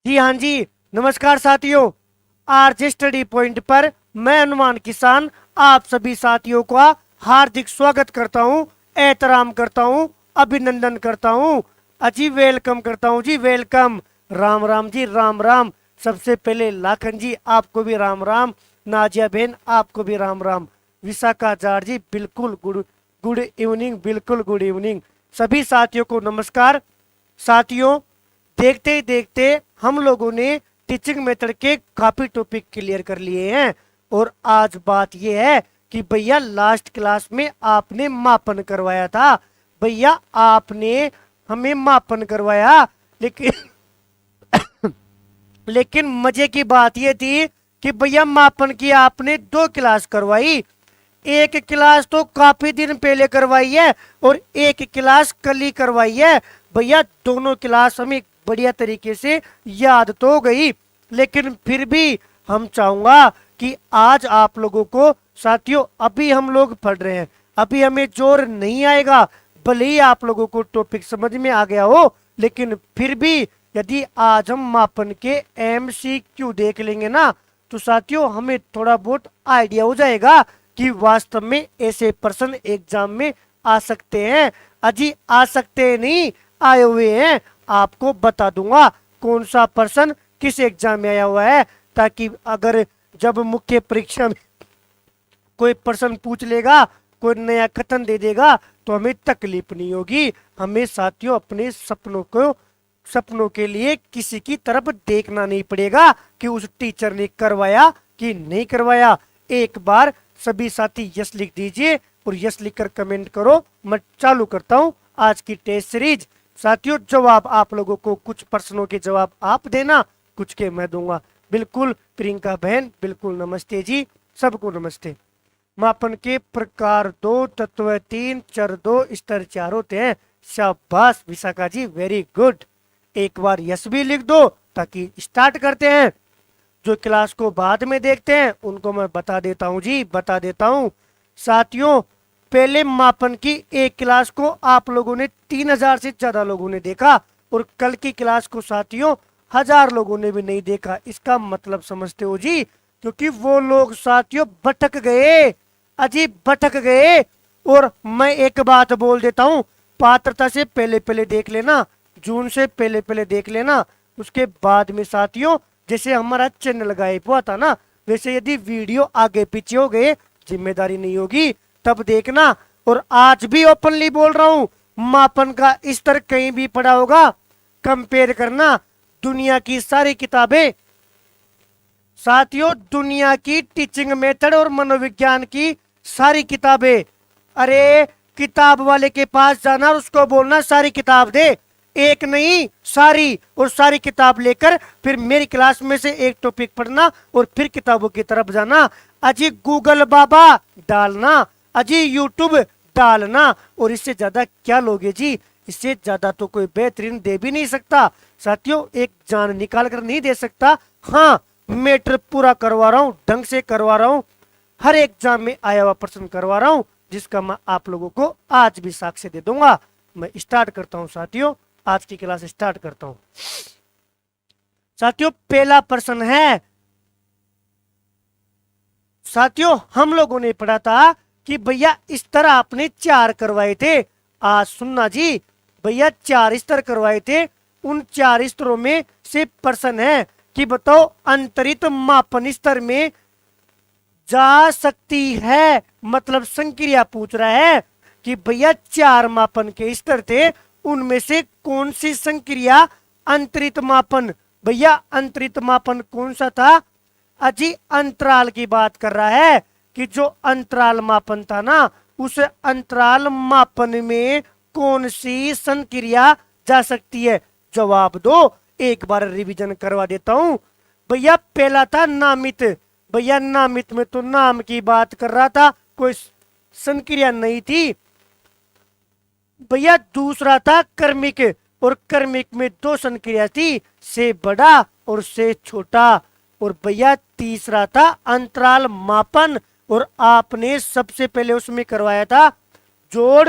जी हाँ जी। नमस्कार साथियों। आरजे स्टडी पॉइंट पर मैं अनुमान किसान आप सभी साथियों का हार्दिक स्वागत करता हूँ, एहतराम करता हूँ, अभिनंदन करता हूँ, अजी वेलकम करता हूँ जी, वेलकम। राम राम जी, राम राम। सबसे पहले लाखन जी आपको भी राम राम, नाजिया बहन आपको भी राम राम, विशाखा जाट जी बिल्कुल गुड गुड इवनिंग, बिल्कुल गुड इवनिंग। सभी साथियों को नमस्कार। साथियों, देखते ही देखते हम लोगों ने टीचिंग मेथड के काफी टॉपिक क्लियर कर लिए हैं। और आज बात यह है कि भैया लास्ट क्लास में आपने मापन करवाया था। भैया आपने हमें मापन करवाया, लेकिन लेकिन मजे की बात यह थी कि भैया मापन की आपने दो क्लास करवाई। एक क्लास तो काफी दिन पहले करवाई है और एक क्लास कल ही करवाई है। भैया दोनों क्लास हमें बढ़िया तरीके से याद तो हो गई, लेकिन फिर भी हम चाहूंगा कि आज आप लोगों को, साथियों अभी हम लोग पढ़ रहे हैं, अभी हमें जोर नहीं आएगा, भले ही आप लोगों को टॉपिक समझ में आ गया हो, लेकिन फिर भी यदि आज हम मापन के MCQ देख लेंगे ना, तो साथियों हमें थोड़ा बहुत आइडिया हो जाएगा कि वास्तव में ऐसे प्रश्न एग्जाम में आ सकते हैं। अजी आ सकते हैं नहीं, आए हुए हैं। आपको बता दूंगा कौन सा प्रश्न किस एग्जाम में आया हुआ है, ताकि अगर जब मुख्य परीक्षा में कोई प्रश्न पूछ लेगा, कोई नया कथन दे देगा, तो हमें तकलीफ नहीं होगी। हमें साथियों अपने सपनों के लिए किसी की तरफ देखना नहीं पड़ेगा कि उस टीचर ने करवाया कि नहीं करवाया। एक बार सभी साथी यस लिख दीजिए और यस लिखकर कमेंट करो। मैं चालू करता हूं आज की टेस्ट सीरीज। साथियों जवाब आप लोगों को, कुछ प्रश्नों के जवाब आप देना, कुछ के मैं दूंगा। बिल्कुल प्रियंका बहन, बिल्कुल नमस्ते जी, सबको नमस्ते। मापन के प्रकार दो, तत्व तीन, चर दो, स्तर चार होते हैं। शाबाश विशाखा जी, वेरी गुड। एक बार यस भी लिख दो ताकि स्टार्ट करते हैं। जो क्लास को बाद में देखते हैं उनको मैं बता देता हूं जी, बता देता हूं। साथियों पहले मापन की एक क्लास को आप लोगों ने 3000 से ज्यादा लोगों ने देखा, और कल की क्लास को साथियों 1000 लोगों ने भी नहीं देखा। इसका मतलब समझते हो जी, क्योंकि वो लोग साथियों भटक गए, अजीब भटक गए। और मैं एक बात बोल देता हूं, पात्रता से पहले पहले देख लेना, जून से पहले पहले देख लेना। उसके बाद में साथियों जैसे हमारा चैनल गायब हुआ था ना, वैसे यदि वीडियो आगे पीछे हो गए, जिम्मेदारी नहीं होगी, तब देखना। और आज भी ओपनली बोल रहा हूं, मापन का स्तर कहीं भी पड़ा होगा, कंपेयर करना दुनिया की सारी किताबें। साथियों दुनिया की टीचिंग मेथड और मनोविज्ञान की सारी किताबें, अरे किताब वाले के पास जाना और उसको बोलना सारी किताब दे, एक नहीं सारी। और सारी किताब लेकर फिर मेरी क्लास में से एक टॉपिक पढ़ना और फिर किताबों की तरफ जाना। अजी गूगल बाबा डालना, अजी यूट्यूब डालना, और इससे ज्यादा क्या लोगे जी? इससे ज्यादा तो कोई बेहतरीन दे भी नहीं सकता। साथियों एक जान निकाल कर नहीं दे सकता। हाँ मैटर पूरा करवा रहा हूँ, ढंग से करवा रहा हूँ, हर एग्जाम में आया हुआ प्रश्न करवा रहा हूँ, जिसका मैं आप लोगों को आज भी साक्ष्य दे दूंगा। मैं स्टार्ट करता हूँ साथियों, आज की क्लास स्टार्ट करता हूं। साथियों पहला प्रश्न है, साथियों हम लोगों ने पढ़ा था कि भैया इस तरह आपने 4 करवाए थे। आज सुनना जी, भैया 4 स्तर करवाए थे। उन 4 स्तरों में से प्रश्न है कि बताओ अंतरित मापन स्तर में जा सकती है, मतलब संक्रिया पूछ रहा है कि भैया 4 मापन के स्तर थे, उनमें से कौन सी संक्रिया अंतरित मापन। भैया अंतरित मापन कौन सा था? अजी अंतराल की बात कर रहा है कि जो अंतराल मापन था ना, उस अंतराल मापन में कौन सी संक्रिया जा सकती है? जवाब दो, एक बार रिवीजन करवा देता हूं। भैया पहला था नामित। भैया नामित में तो नाम की बात कर रहा था, कोई संक्रिया नहीं थी। भैया दूसरा था कर्मिक, और कर्मिक में 2 संक्रिया थी, से बड़ा और से छोटा। और भैया तीसरा था अंतराल मापन, और आपने सबसे पहले उसमें करवाया था जोड़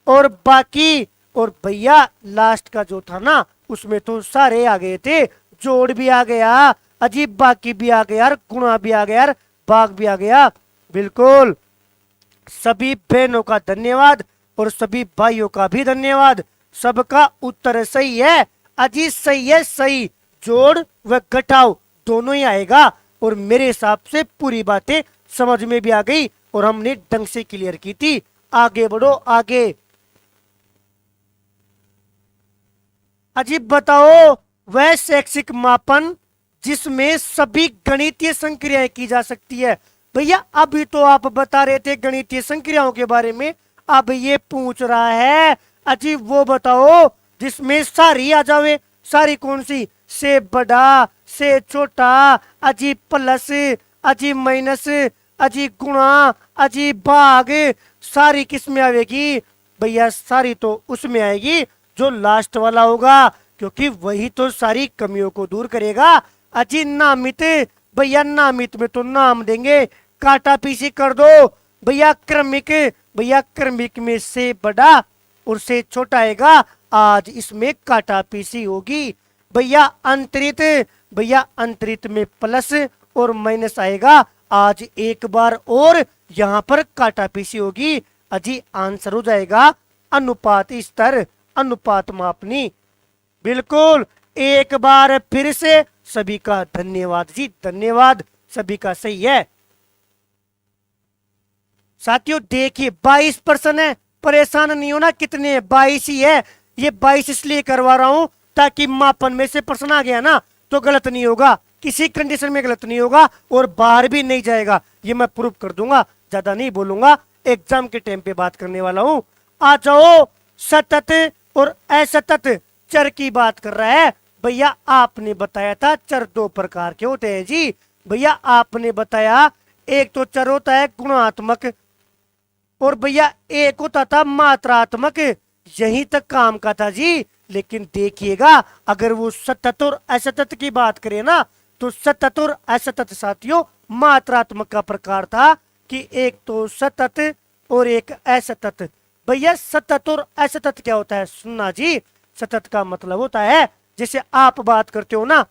और बाकी। और भैया लास्ट का जो था ना, उसमें तो सारे आ गए थे, जोड़ भी आ गया, अजीब बाकी भी आ गया, गुणा भी आ गया, भाग भी आ गया। बिल्कुल। सभी बहनों का धन्यवाद और सभी भाइयों का भी धन्यवाद। सबका उत्तर सही है। अजी सही है, सही। जोड़ व घटाव दोनों ही आएगा और मेरे हिसाब से पूरी बातें समझ में भी आ गई और हमने ढंग से क्लियर की थी। आगे बढ़ो आगे। अजीब बताओ वह शैक्षिक मापन जिसमें सभी गणितीय संक्रियाएं की जा सकती है। भैया अभी तो आप बता रहे थे गणितीय संक्रियाओं के बारे में, अब ये पूछ रहा है अजीब वो बताओ जिसमें सारी आ जावे। सारी कौन सी? से बड़ा, से छोटा, अजीब प्लस, अजीब माइनस, अजीब गुणा, अजीब भाग, सारी किस में आएगी? भैया सारी तो उसमें आएगी जो लास्ट वाला होगा, क्योंकि वही तो सारी कमियों को दूर करेगा। अजी नामित, भैया नामित में तो नाम देंगे, काटा पीसी कर दो। भैया क्रमिक, भैया क्रमिक में से बड़ा और से छोटा आएगा, आज इसमें काटा पीसी होगी। भैया अंतरित, भैया अंतरित में प्लस और माइनस आएगा, आज एक बार और यहाँ पर काटा पीसी होगी। अजी आंसर हो जाएगा अनुपात स्तर, अनुपात मापनी। बिल्कुल। एक बार फिर से सभी का धन्यवाद जी, धन्यवाद। सभी का सही है। साथियों देखिए 22 प्रश्न है, परेशान नहीं होना। कितने? 22 ही है। ये 22 इसलिए करवा रहा हूं ताकि मापन में से प्रश्न आ गया ना तो गलत नहीं होगा, किसी कंडीशन में गलत नहीं होगा और बाहर भी नहीं जाएगा। ये मैं प्रूव कर दूंगा, ज्यादा नहीं बोलूंगा, एग्जाम के टाइम पे बात करने वाला हूं। आ जाओ। सतत और असतत चर की बात कर रहा है। भैया आपने बताया था चर दो प्रकार के होते हैं जी। भैया आपने बताया एक तो चर होता है गुणात्मक और भैया एक होता था मात्रात्मक। यहीं तक काम का था जी। लेकिन देखिएगा अगर वो सतत और असतत की बात करें ना तो सतत और असतत साथियों मात्रात्मक का प्रकार था कि एक तो सतत और एक असतत। भैया सतत और असतत क्या होता है? सुनना जी। सतत का मतलब होता है जैसे आप बात करते हो ना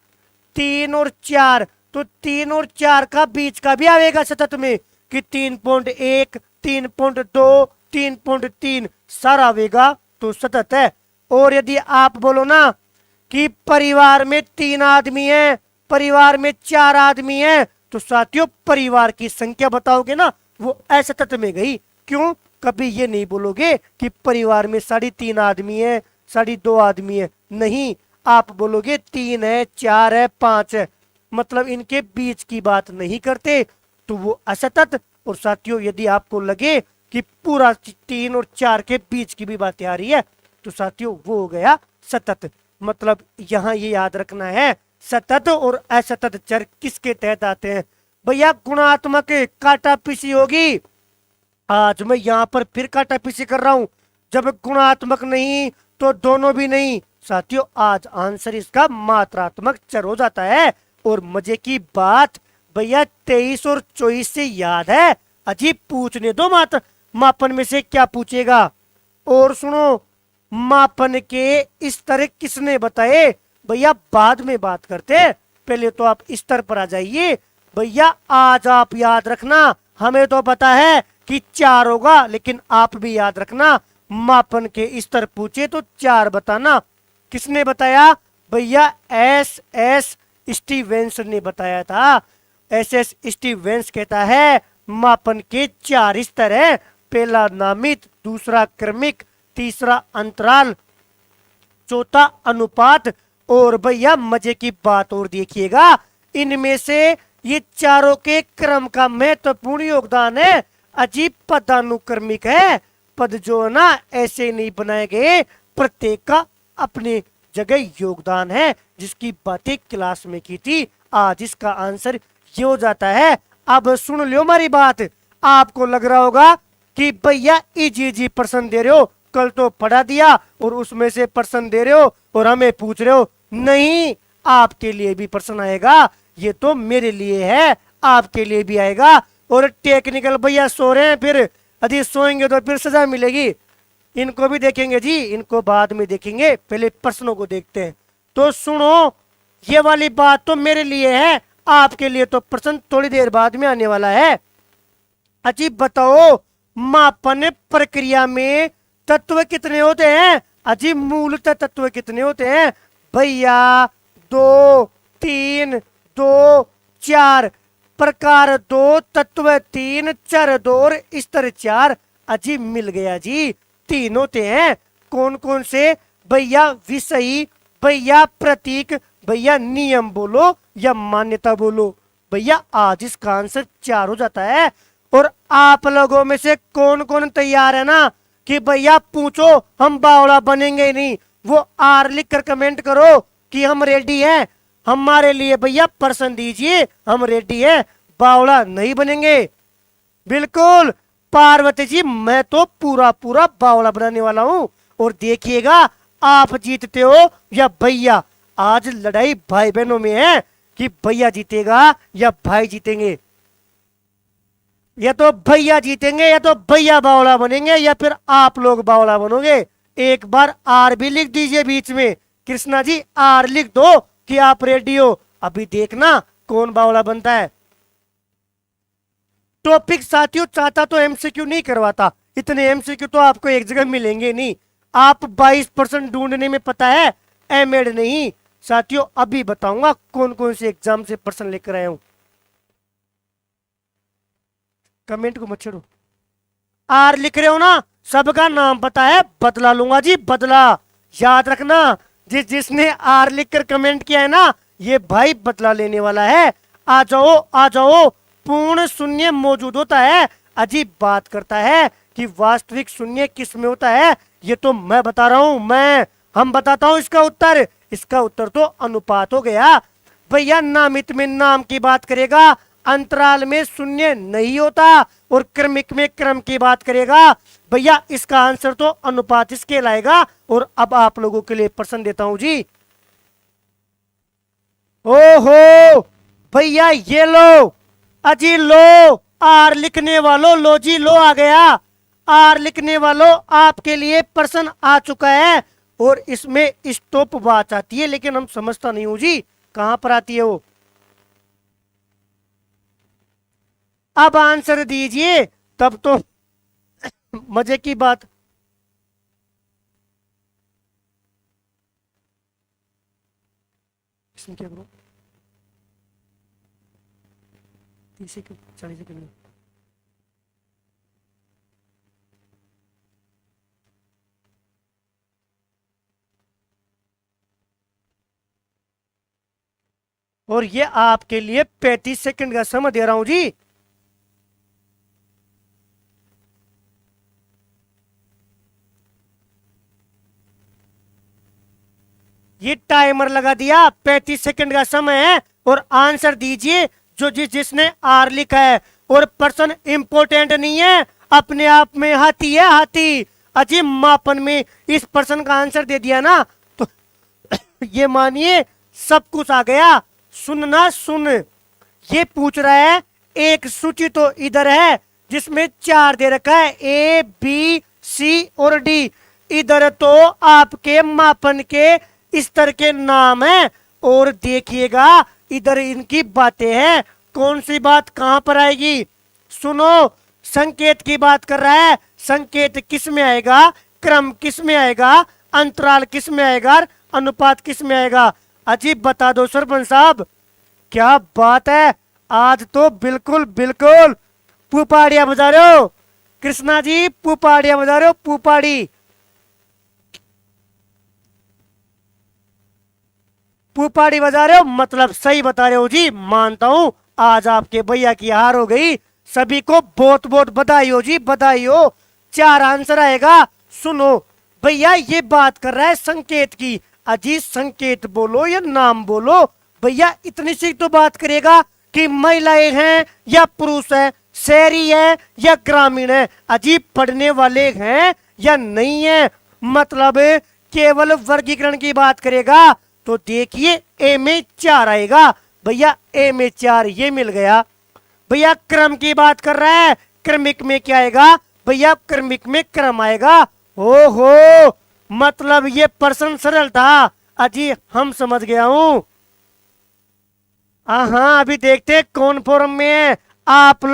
3 और 4, तो 3 और 4 का बीच का भी आएगा सतत में कि 3.1, 3.2, 3.3 सारा आवेगा तो सतत है। और यदि आप बोलो ना कि परिवार में 3 आदमी है, परिवार में 4 आदमी है, तो साथियों परिवार की संख्या बताओगे ना वो असतत में गई। क्यों? कभी ये नहीं बोलोगे कि परिवार में 3.5 आदमी है, 2.5 आदमी है। नहीं, आप बोलोगे 3 है, 4 है, 5 है, मतलब इनके बीच की बात नहीं करते तो वो असतत। और साथियों यदि आपको लगे कि पूरा 3 और 4 के बीच की भी बातें आ रही है तो साथियों वो हो गया सतत। मतलब यहाँ ये याद रखना है सतत और असतत चर किसके तहत आते हैं। भैया गुणात्मक काटा पीसी होगी। आज मैं यहाँ पर फिर काटा पीसी कर रहा हूं। जब गुणात्मक नहीं तो दोनों भी नहीं। साथियों आज आंसर इसका मात्रात्मक चर हो जाता है। और मजे की बात भैया 23 और 24 से याद है। अजीब पूछने दो मात्र मापन में से क्या पूछेगा। और सुनो मापन के स्तर किसने बताए? भैया बाद में बात करते, पहले तो आप स्तर पर आ जाइए। भैया आज आप याद रखना, हमें तो पता है कि 4 होगा, लेकिन आप भी याद रखना मापन के स्तर पूछे तो 4 बताना। किसने बताया? भैया एस एस स्टीवेंस ने बताया था। एस एस स्टीवेंस कहता है मापन के 4 स्तर है। पहला नामित, दूसरा क्रमिक, तीसरा अंतराल, चौथा अनुपात। और भैया मजे की बात और देखिएगा, इनमें से ये चारों के क्रम का महत्वपूर्ण योगदान है। अजीब पदानुक्रमिक है। पद जो है ना ऐसे नहीं बनाए गए, प्रत्येक का अपने जगह योगदान है, जिसकी बातें क्लास में की थी। आज इसका आंसर ये हो जाता है। अब सुन लो हमारी बात। आपको लग रहा होगा कि भैया इजी इजी प्रश्न दे रहे हो, कल तो पढ़ा दिया और उसमें से प्रश्न दे रहे हो और हमें पूछ रहे हो। नहीं, आपके लिए भी प्रश्न आएगा। ये तो मेरे लिए है, आपके लिए भी आएगा। और टेक्निकल भैया सो रहे हैं, फिर यदि सोएंगे तो फिर सजा मिलेगी। इनको भी देखेंगे जी, इनको बाद में देखेंगे, पहले प्रश्नों को देखते हैं। तो सुनो ये वाली बात तो मेरे लिए है, आपके लिए तो प्रश्न थोड़ी देर बाद में आने वाला है। अजी बताओ, मापन प्रक्रिया में तत्व कितने होते हैं? अजी मूलतः तत्व कितने होते हैं भैया? 2, 3, 2, 4। प्रकार 2, तत्व 3, चर 2 और स्तर 4। अजी मिल गया जी, 3 होते हैं। कौन कौन से भैया? विषयी भैया, प्रतीक भैया, नियम बोलो या मान्यता बोलो भैया। आज इसका आंसर 4 हो जाता है। और आप लोगों में से कौन कौन तैयार है ना कि भैया पूछो, हम बावड़ा बनेंगे ही नहीं? वो आर लिख कर कमेंट करो कि हम रेडी हैं। हमारे लिए भैया प्रश्न दीजिए, हम रेडी हैं, बावड़ा नहीं बनेंगे। बिल्कुल पार्वती जी, मैं तो पूरा पूरा बावड़ा बनाने वाला हूं। और देखिएगा आप जीतते हो या भैया। आज लड़ाई भाई बहनों में है कि भैया जीतेगा या भाई जीतेंगे। या तो भैया जीतेंगे या तो भैया बावड़ा बनेंगे या फिर आप लोग बावड़ा बनोगे। एक बार आर भी लिख दीजिए बीच में। कृष्णा जी आर लिख दो कि आप रेडी हो। अभी देखना कौन बावड़ा बनता है। टॉपिक साथियों चाहता तो एमसीक्यू नहीं करवाता, इतने एमसीक्यू तो आपको एक जगह मिलेंगे नहीं। आप 22% ढूंढने में पता है एमएड नहीं। साथियों अभी बताऊंगा कौन कौन से एग्जाम से प्रश्न लेकर आया हूं। कमेंट को मत छेड़ो। आर लिख रहे हो ना, सबका नाम पता है, बदला लूंगा जी बदला। याद रखना, जिसने आर लिखकर कमेंट किया है ना, ये भाई बदला लेने वाला है। आ जाओ आ जाओ। पूर्ण शून्य मौजूद होता है, अजीब बात करता है कि वास्तविक शून्य किस में होता है। ये तो मैं बता रहा हूं, हम बताता हूं इसका उत्तर। इसका उत्तर तो अनुपात हो गया भैया। नामित में नाम की बात करेगा, अंतराल में शून्य नहीं होता, और क्रमिक में क्रम की बात करेगा भैया। इसका आंसर तो अनुपात इसके लाएगा। और अब आप लोगों के लिए प्रश्न देता हूं जी। ओहो भैया ये लो, अजी लो, आर लिखने वालों लो जी, लो आ गया। आर लिखने वालों आपके लिए प्रश्न आ चुका है। और इसमें स्टॉप वॉच आती है, लेकिन हम समझता नहीं हूं जी कहां पर आती है वो। अब आंसर दीजिए तब तो मजे की बात। इसमें क्या करो, 30 सेकंड 40 सेकंड। और ये आपके लिए 35 सेकंड का समय दे रहा हूं जी। ये टाइमर लगा दिया, 35 सेकंड का समय है। और आंसर दीजिए जो जिसने आर लिखा है। और प्रश्न इंपोर्टेंट नहीं है, अपने आप में हाथी है हाथी। अजीब मापन में इस प्रश्न का आंसर दे दिया ना तो ये मानिए सब कुछ आ गया। सुनना सुन, ये पूछ रहा है एक सूची तो इधर है जिसमें 4 दे रखा है, ए बी सी और डी। इधर तो आपके मापन के स्तर के नाम है। और देखिएगा इधर इनकी बातें हैं। कौन सी बात कहां पर आएगी? सुनो, संकेत की बात कर रहा है। संकेत किस में आएगा, क्रम किस में आएगा, अंतराल किस में आएगा, अनुपात किस में आएगा? अजीब बता दो सरपंच साहब, क्या बात है। आज तो बिल्कुल बिल्कुल पुपाड़िया बजा रहे हो कृष्णा जी, पुपाड़िया बजा रहे हो, पुपाड़ी। पुपाड़ी बजा रहे हो मतलब सही बता रहे हो जी, मानता हूं। आज आपके भैया की हार हो गई। सभी को बहुत बहुत बधाई हो जी, बधाई हो। 4 आंसर आएगा। सुनो भैया, ये बात कर रहा है संकेत की। अजी संकेत बोलो या नाम बोलो भैया। इतनी सी तो बात करेगा कि महिलाएं हैं या पुरुष है, शहरी है या ग्रामीण है, अजीब पढ़ने वाले हैं या नहीं है, मतलब केवल वर्गीकरण की बात करेगा। तो देखिए ए में 4 आएगा भैया, ए में 4 ये मिल गया। भैया क्रम की बात कर रहा है, क्रमिक में क्या आएगा भैया? क्रमिक में क्रम आएगा। ओहो, मतलब ये प्रश्न सरल था। अजी हम समझ गया हूं। हाँ, अभी देखते हैं कौन फॉर्म में है। आप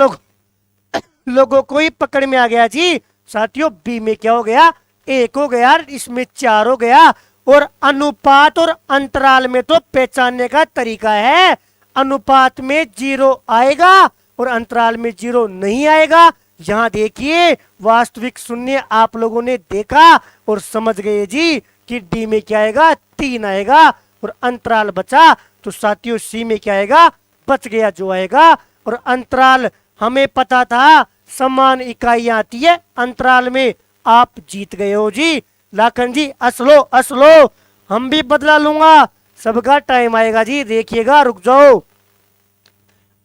लोगों को ही पकड़ में आ गया जी। साथियों, बी में क्या हो गया, एक हो गया, इसमें चार हो गया। और अनुपात और अंतराल में तो पहचानने का तरीका है। अनुपात में जीरो आएगा और अंतराल में जीरो नहीं आएगा। यहां देखिए, वास्तविक शून्य आप लोगों ने देखा और समझ गए जी कि डी में क्या आएगा, तीन आएगा। और अंतराल बचा तो साथियों सी में क्या आएगा, बच गया जो आएगा। और अंतराल हमें पता था समान इकाइयां आती है अंतराल में। आप जीत गए हो जी। लाखन जी असलो असलो, हम भी बदला लूंगा, सबका टाइम आएगा जी, देखिएगा, रुक जाओ।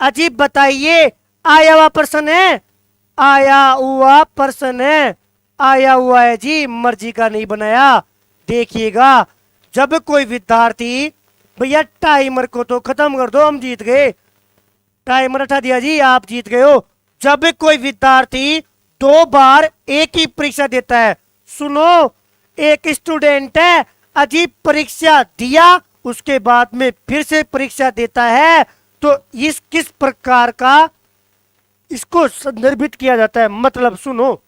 अजीब बताइए, आया हुआ प्रश्न है, आया हुआ प्रश्न है, आया हुआ है जी, मर्जी का नहीं बनाया। देखिएगा, जब कोई विद्यार्थी, भैया टाइमर को तो खत्म कर दो, हम जीत गए। टाइमर हटा दिया जी, आप जीत गए हो। जब कोई विद्यार्थी दो बार एक ही परीक्षा देता है, सुनो, एक स्टूडेंट है, अजीब परीक्षा दिया, उसके बाद में फिर से परीक्षा देता है, तो इस किस प्रकार का इसको संदर्भित किया जाता है? मतलब सुनो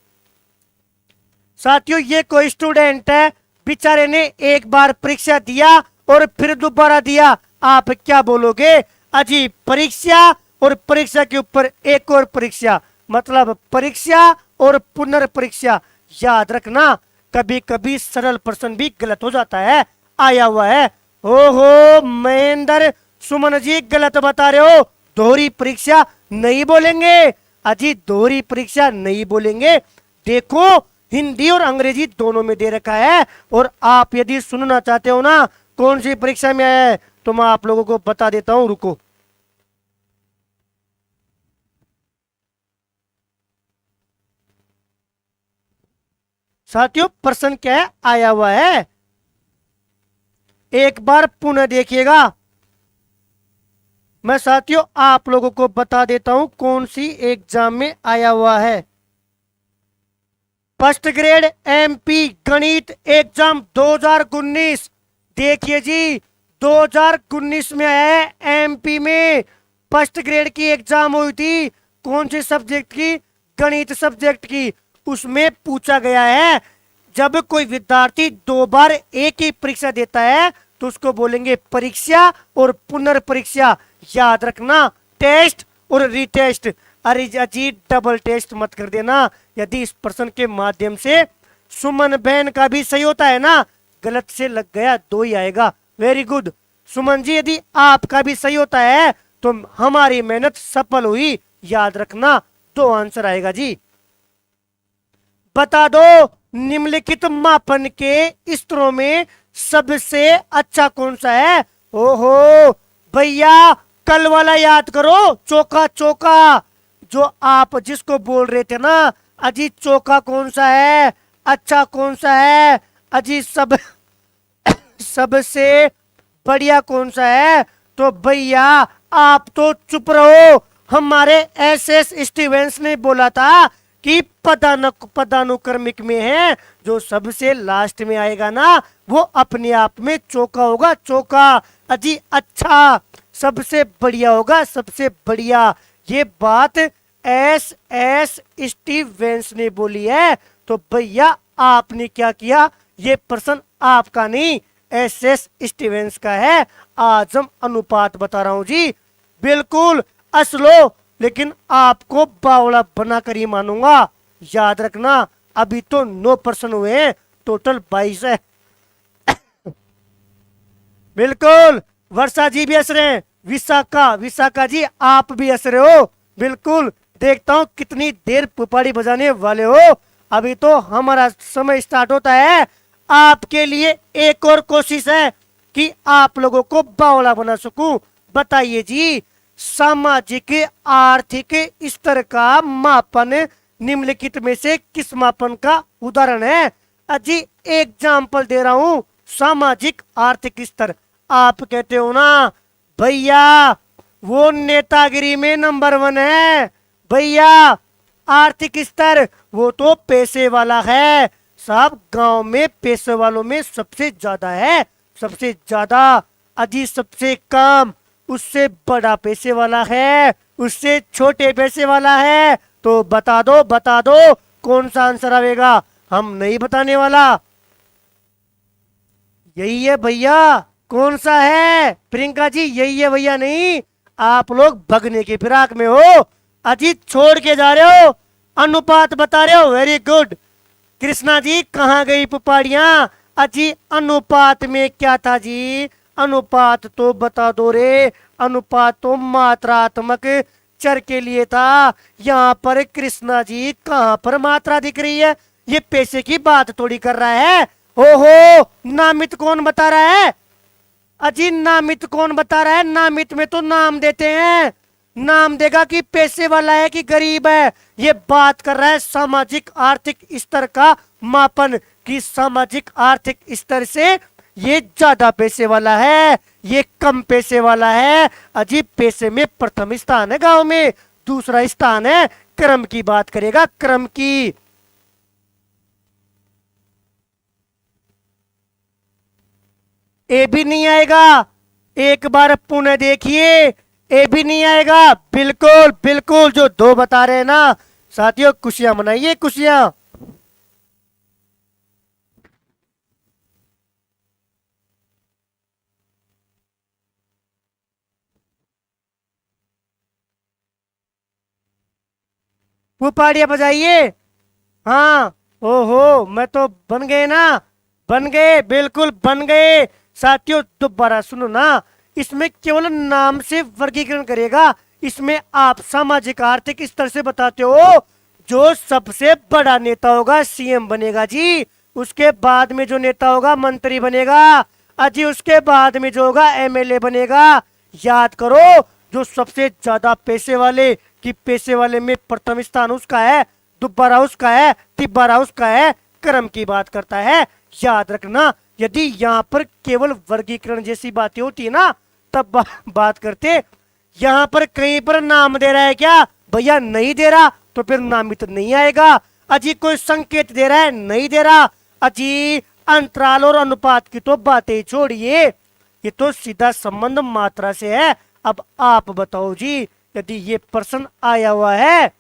साथियों, ये कोई स्टूडेंट है, बेचारे ने एक बार परीक्षा दिया और फिर दोबारा दिया, आप क्या बोलोगे? अजी परीक्षा और परीक्षा के ऊपर एक और परीक्षा, मतलब परीक्षा और पुनर्परीक्षा। याद रखना, कभी कभी सरल प्रश्न भी गलत हो जाता है। आया हुआ है। हो महेंद्र, सुमन जी गलत बता रहे हो, दोहरी परीक्षा नहीं बोलेंगे अजी, दोहरी परीक्षा नहीं बोलेंगे। देखो, हिंदी और अंग्रेजी दोनों में दे रखा है। और आप यदि सुनना चाहते हो ना कौन सी परीक्षा में आया है, तो मैं आप लोगों को बता देता हूं, रुको। साथियों, प्रश्न क्या है, आया हुआ है, एक बार पुनः देखिएगा। मैं साथियों आप लोगों को बता देता हूं कौन सी एग्जाम में आया हुआ है। फर्स्ट ग्रेड एमपी गणित एग्जाम 2019। देखिए जी, 2019 में आया है एमपी में। फर्स्ट ग्रेड की एग्जाम हुई थी, कौन से सब्जेक्ट की? गणित सब्जेक्ट की। उसमें पूछा गया है, जब कोई विद्यार्थी दो बार एक ही परीक्षा देता है तो उसको बोलेंगे परीक्षा और पुनर्परीक्षा। याद रखना, टेस्ट और रीटेस्ट। अरे अजी डबल टेस्ट मत कर देना। यदि इस प्रश्न के माध्यम से सुमन बहन का भी सही होता है ना, गलत से लग गया, दो ही आएगा। वेरी गुड सुमन जी, यदि आपका भी सही होता है तो हमारी मेहनत सफल हुई। याद रखना, दो आंसर आएगा जी। बता दो, निम्नलिखित मापन के स्तरों में सबसे अच्छा कौन सा है? ओहो भैया, कल वाला याद करो, चौका चौका, जो आप जिसको बोल रहे थे ना, अजी चौका कौन सा है, अच्छा कौन सा है, अजी सबसे बढ़िया कौन सा है? तो भैया आप तो चुप रहो। हमारे एस स्टीवेंस ने बोला था कि पदानुक्रमिक में है, जो सबसे लास्ट में आएगा ना वो अपने आप में चौका होगा, चौका। अजी अच्छा, सबसे बढ़िया होगा, सबसे बढ़िया। ये बात एस स्टीवेंस ने बोली है। तो भैया आपने क्या किया, ये प्रश्न आपका नहीं, एस स्टीवेंस का है। आज हम अनुपात बता रहा हूं जी, बिल्कुल असलो, लेकिन आपको बावड़ा बनाकर ही मानूंगा। याद रखना, अभी तो 9% हुए हैं, टोटल 22 है। बिल्कुल, वर्षा जी भी हंस रहे हैं, विशाखा जी आप भी हंस रहे हो। बिल्कुल, देखता हूं कितनी देर पुपाड़ी बजाने वाले हो। अभी तो हमारा समय स्टार्ट होता है। आपके लिए एक और कोशिश है कि आप लोगों को बावला बना सकूं। बताइए जी, सामाजिक आर्थिक स्तर का मापन निम्नलिखित में से किस मापन का उदाहरण है? अजी एग्जाम्पल दे रहा हूं, सामाजिक आर्थिक स्तर। आप कहते हो ना भैया वो नेतागिरी में नंबर 1 है, भैया आर्थिक स्तर वो तो पैसे वाला है साहब, गांव में पैसे वालों में सबसे ज्यादा है, सबसे ज्यादा। अजी सबसे कम उससे बड़ा पैसे वाला है, उससे छोटे पैसे वाला है। तो बता दो कौन सा आंसर आएगा। हम नहीं बताने वाला। यही है भैया। कौन सा है प्रियंका जी? यही है भैया। नहीं, आप लोग भगने की फिराक में हो। अजीत छोड़ के जा रहे हो, अनुपात बता रहे हो। Very good. कृष्णा जी कहाँ गई पुपाड़ियां? अजी अनुपात में क्या था जी? अनुपात तो बता दो रे। अनुपात तो मात्रात्मक चर के लिए था। यहाँ पर कृष्णा जी कहाँ पर मात्रा दिख रही है? ये पैसे की बात थोड़ी कर रहा है। ओहो, नामित कौन बता रहा है? अजी नामित कौन बता रहा है? नामित में तो नाम देते हैं। नाम देगा कि पैसे वाला है कि गरीब है। ये बात कर रहा है सामाजिक आर्थिक स्तर का मापन, कि सामाजिक आर्थिक स्तर से ये ज्यादा पैसे वाला है, ये कम पैसे वाला है। अजी पैसे में प्रथम स्थान है गांव में, दूसरा स्थान है क्रम की बात करेगा, क्रम की। ए भी नहीं आएगा। एक बार पुनः देखिए, ए भी नहीं आएगा। बिल्कुल बिल्कुल, जो दो बता रहे हैं ना साथियों, खुशियां मनाइए खुशियां। वो पाड़िया बजाइए। हाँ। ओहो, मैं तो बन गए ना। बन गए, बिल्कुल बन गए। साथियों दोबारा सुनो ना, इसमें केवल नाम से वर्गीकरण करेगा। इसमें आप सामाजिक आर्थिक स्तर से बताते हो। जो सबसे बड़ा नेता होगा सीएम बनेगा जी। उसके बाद में जो नेता होगा मंत्री बनेगा। अजी उसके बाद में जो होगा एमएलए बनेगा। याद करो, जो सबसे ज्यादा पैसे वाले, कि पैसे वाले में प्रथम स्थान उसका है, दोबारा उसका है, तिबारा उसका है, क्रम की बात करता है। याद रखना, यदि यहाँ पर केवल वर्गीकरण जैसी बातें होती ना तब बात करते। यहाँ पर कहीं पर नाम दे रहा है क्या? भैया नहीं दे रहा, तो फिर नामित नहीं आएगा। अजी कोई संकेत दे रहा है? नहीं दे रहा। अजी अंतराल और अनुपात की तो बातें छोड़िए, ये तो सीधा संबंध मात्रा से है। अब आप बताओ जी, यदि ये प्रश्न आया हुआ है,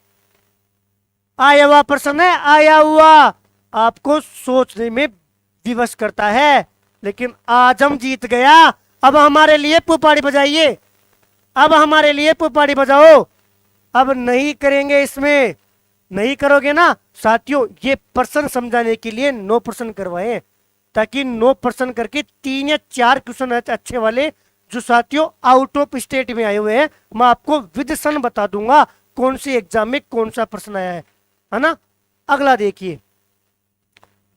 आया हुआ प्रश्न है, आया हुआ, आपको सोचने में विवश करता है। लेकिन आज हम जीत गया। अब हमारे लिए पुपाड़ी बजाइए। अब हमारे लिए पुपाड़ी बजाओ। अब नहीं करेंगे इसमें। नहीं करोगे ना साथियों, ये प्रश्न समझाने के लिए 9 प्रश्न करवाए, ताकि 9 प्रश्न करके 3 या 4 क्वेश्चन अच्छे वाले, जो साथियों आउट ऑफ स्टेट में आए हुए हैं, मैं आपको विद सन बता दूंगा कौन सी एग्जाम में कौन सा प्रश्न आया है ना। अगला देखिए,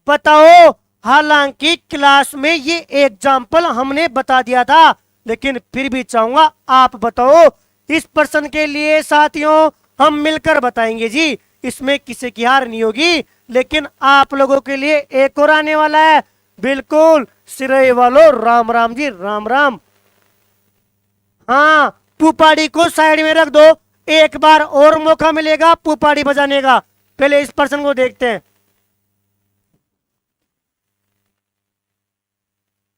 बताओ। हालांकि क्लास में ये एग्जाम्पल हमने बता दिया था, लेकिन फिर भी चाहूंगा आप बताओ। इस प्रश्न के लिए साथियों हम मिलकर बताएंगे जी, इसमें किसी की हार नहीं होगी। लेकिन आप लोगों के लिए एक और आने वाला है। बिल्कुल सिरे वालों, राम राम जी, राम राम। हाँ, पुपाड़ी को साइड में रख दो, एक बार और मौका मिलेगा पुपाड़ी बजाने का। पहले इस पर्सन को देखते हैं।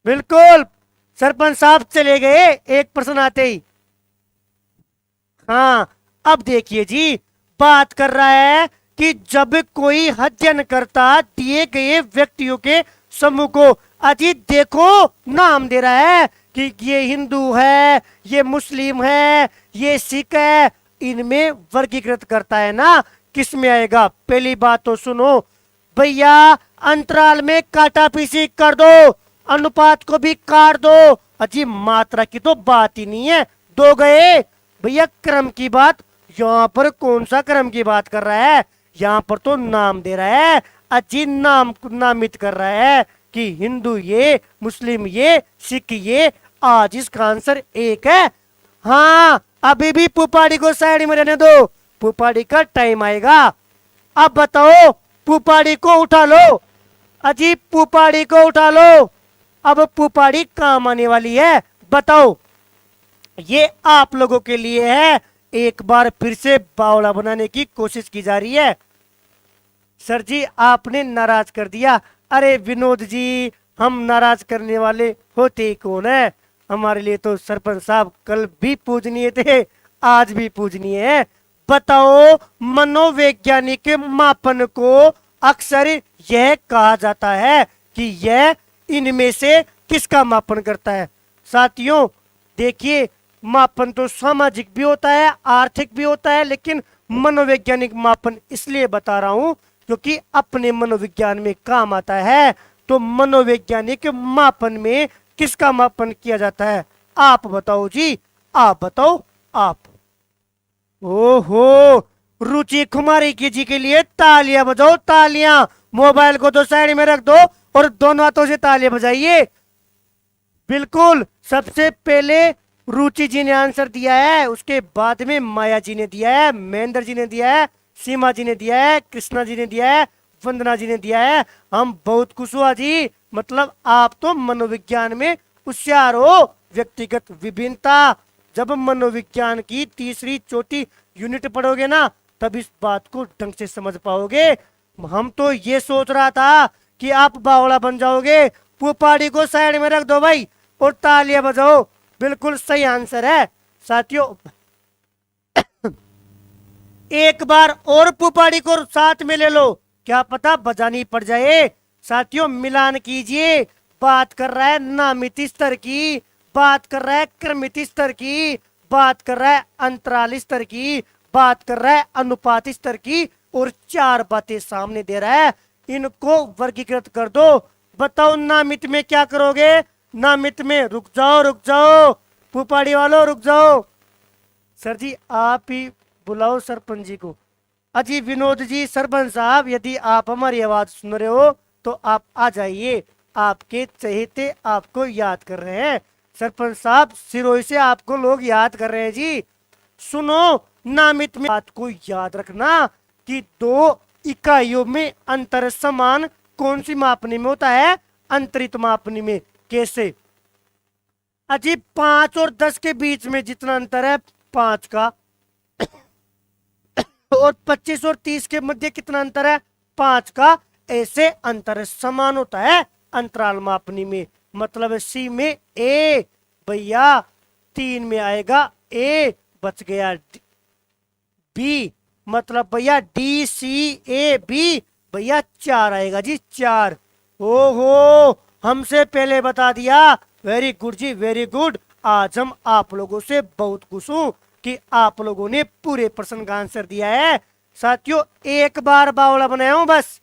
बिल्कुल, सरपंच साहब चले गए एक पर्सन आते ही। हाँ, अब देखिए जी, बात कर रहा है कि जब कोई हत्या करता दिए गए व्यक्तियों के समूह को, अजी देखो नाम दे रहा है कि ये हिंदू है, ये मुस्लिम है, ये सिख है, इनमें वर्गीकृत करता है ना। किस में आएगा? पहली बात तो सुनो भैया, अंतराल में काटा पीसी कर दो, अनुपात को भी काट दो। अजी मात्रा की तो बात ही नहीं है, दो गए। भैया क्रम की बात, यहाँ पर कौन सा क्रम की बात कर रहा है? यहाँ पर तो नाम दे रहा है। अजी नाम नामित कर रहा है कि हिंदू ये, मुस्लिम ये, सिख ये। आज इसका आंसर एक है। हाँ, अभी भी पुपाड़ी को साइड में रहने दो, पुपाड़ी का टाइम आएगा। अब बताओ, पुपाड़ी को उठा लो। अजी पुपाड़ी को उठा लो। अब पुपाड़ी काम आने वाली है, बताओ। ये आप लोगों के लिए है। एक बार फिर से बावला बनाने की कोशिश की जा रही है। सर जी आपने नाराज कर दिया। अरे विनोद जी, हम नाराज करने वाले होते ही कौन है? हमारे लिए तो सरपंच साहब कल भी पूजनीय थे, आज भी पूजनीय है। बताओ, मनोवैज्ञानिक मापन को अक्सर यह कहा जाता है कि यह इनमें से किसका मापन करता है? साथियों देखिए, मापन तो सामाजिक भी होता है, आर्थिक भी होता है, लेकिन मनोवैज्ञानिक मापन इसलिए बता रहा हूं क्योंकि अपने मनोविज्ञान में काम आता है। तो मनोवैज्ञानिक मापन में किसका मापन किया जाता है? आप बताओ जी, आप बताओ आप। ओहो, रुचि कुमारी की जी के लिए तालियां बजाओ, तालियां। मोबाइल को तो साइड में रख दो और दोनों हाथों से तालियां बजाइए। बिल्कुल, सबसे पहले रुचि जी ने आंसर दिया है, उसके बाद में माया जी ने दिया है, महेंद्र जी ने दिया है, सीमा जी ने दिया है, कृष्णा जी ने दिया है, वंदना जी ने दिया है। हम बहुत खुश हुआ जी, मतलब आप तो मनोविज्ञान में होशियार हो। व्यक्तिगत विभिन्नता, जब मनोविज्ञान की तीसरी चौथी यूनिट पढ़ोगे ना, तब इस बात को ढंग से समझ पाओगे। हम तो ये सोच रहा था कि आप बावड़ा बन जाओगे। पुपाड़ी को साइड में रख दो भाई और तालियां बजाओ। बिल्कुल सही आंसर है साथियों। एक बार और पुपाड़ी को साथ में ले लो, क्या पता बजानी पड़ जाए। साथियों मिलान कीजिए, बात कर रहा है नामित स्तर की, बात कर रहा है क्रमित स्तर की, बात कर रहा है अंतराल स्तर की, बात कर रहा है अनुपात स्तर की, और चार बातें सामने दे रहा है। इनको वर्गीकृत कर दो। बताओ नामित में क्या करोगे? नामित में रुक जाओ, रुक जाओ पुपाड़ी वालों, रुक जाओ। सर जी आप ही बुलाओ सरपंच जी को। अजी विनोद जी, सरपंच साहब यदि आप हमारी आवाज सुन रहे हो तो आप आ जाइए, आपके चहेते आपको याद कर रहे हैं। सरपंच साहब सिरोही से आपको लोग याद कर रहे हैं जी। सुनो, नामित में बात को याद रखना कि दो इकाइयों में अंतर समान कौन सी मापनी में होता है? अंतरित मापनी में। कैसे? अजी 5 और 10 के बीच में जितना अंतर है 5 का, और 25 और 30 के मध्य कितना अंतर है? 5 का। ऐसे अंतर समान होता है अंतराल मापनी में। मतलब सी में ए, भैया 3 में आएगा ए, बच गया बी, मतलब भैया डी सी ए बी, भैया 4 आएगा जी, 4। ओहो, हमसे पहले बता दिया। वेरी गुड जी, वेरी गुड। आज हम आप लोगों से बहुत खुश हूं कि आप लोगों ने पूरे प्रश्न का आंसर दिया है। साथियों एक बार बावला बनाया हूं, बस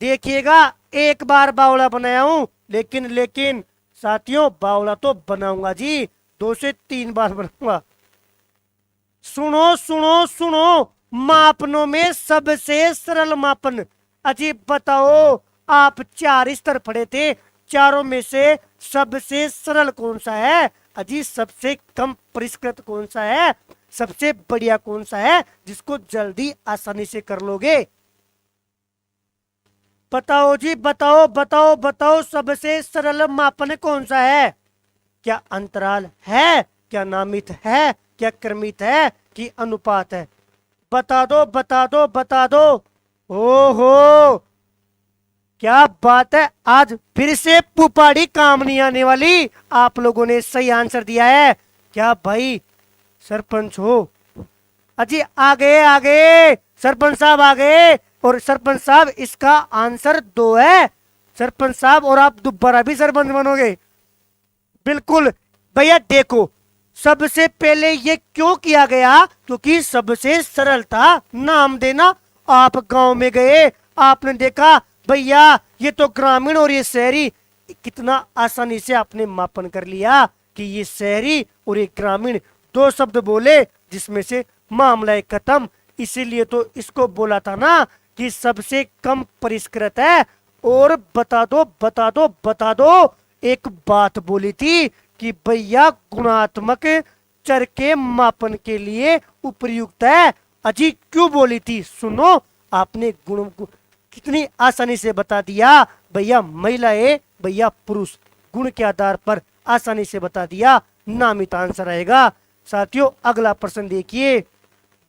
देखिएगा, एक बार बावला बनाया हूं, लेकिन साथियों बावला तो बनाऊंगा जी, 2 से 3 बार बनाऊंगा। सुनो सुनो सुनो, मापनों में सबसे सरल मापन। अजीब बताओ, आप 4 स्तर पढ़े थे, चारों में से सबसे सरल कौन सा है? अजी सबसे कम परिष्कृत कौन सा है? सबसे बढ़िया कौन सा है जिसको जल्दी आसानी से कर लोगे? बताओ जी, बताओ बताओ बताओ, सबसे सरल मापन कौन सा है? क्या अंतराल है? क्या नामित है? क्या क्रमित है कि अनुपात है? बता दो बता दो बता दो। ओहो, क्या बात है, आज फिर से पुपाड़ी काम नहीं आने वाली। आप लोगों ने सही आंसर दिया है। क्या भाई सरपंच हो? अजी आगे आगे, सरपंच साहब आगे। और सरपंच साहब इसका आंसर 2 है सरपंच साहब, और आप दोबारा भी सरपंच बनोगे। बिल्कुल भैया, देखो सबसे पहले ये क्यों किया गया? क्योंकि सबसे सरल था नाम देना। आप गांव में गए, आपने देखा भैया ये तो ग्रामीण और ये शहरी, कितना आसानी से आपने मापन कर लिया कि ये शहरी और ये ग्रामीण, 2 शब्द बोले जिसमें से मामला खत्म। इसीलिए तो इसको बोला था ना कि सबसे कम परिष्कृत है। और बता दो बता दो बता दो, एक बात बोली थी कि भैया गुणात्मक चर के मापन के लिए उपयुक्त है। अजी क्यों बोली थी? सुनो, आपने गुण कितनी आसानी से बता दिया। भैया महिलाएं, भैया पुरुष, गुण के आधार पर आसानी से बता दिया। नामित आंसर आएगा। साथियों अगला प्रश्न देखिए,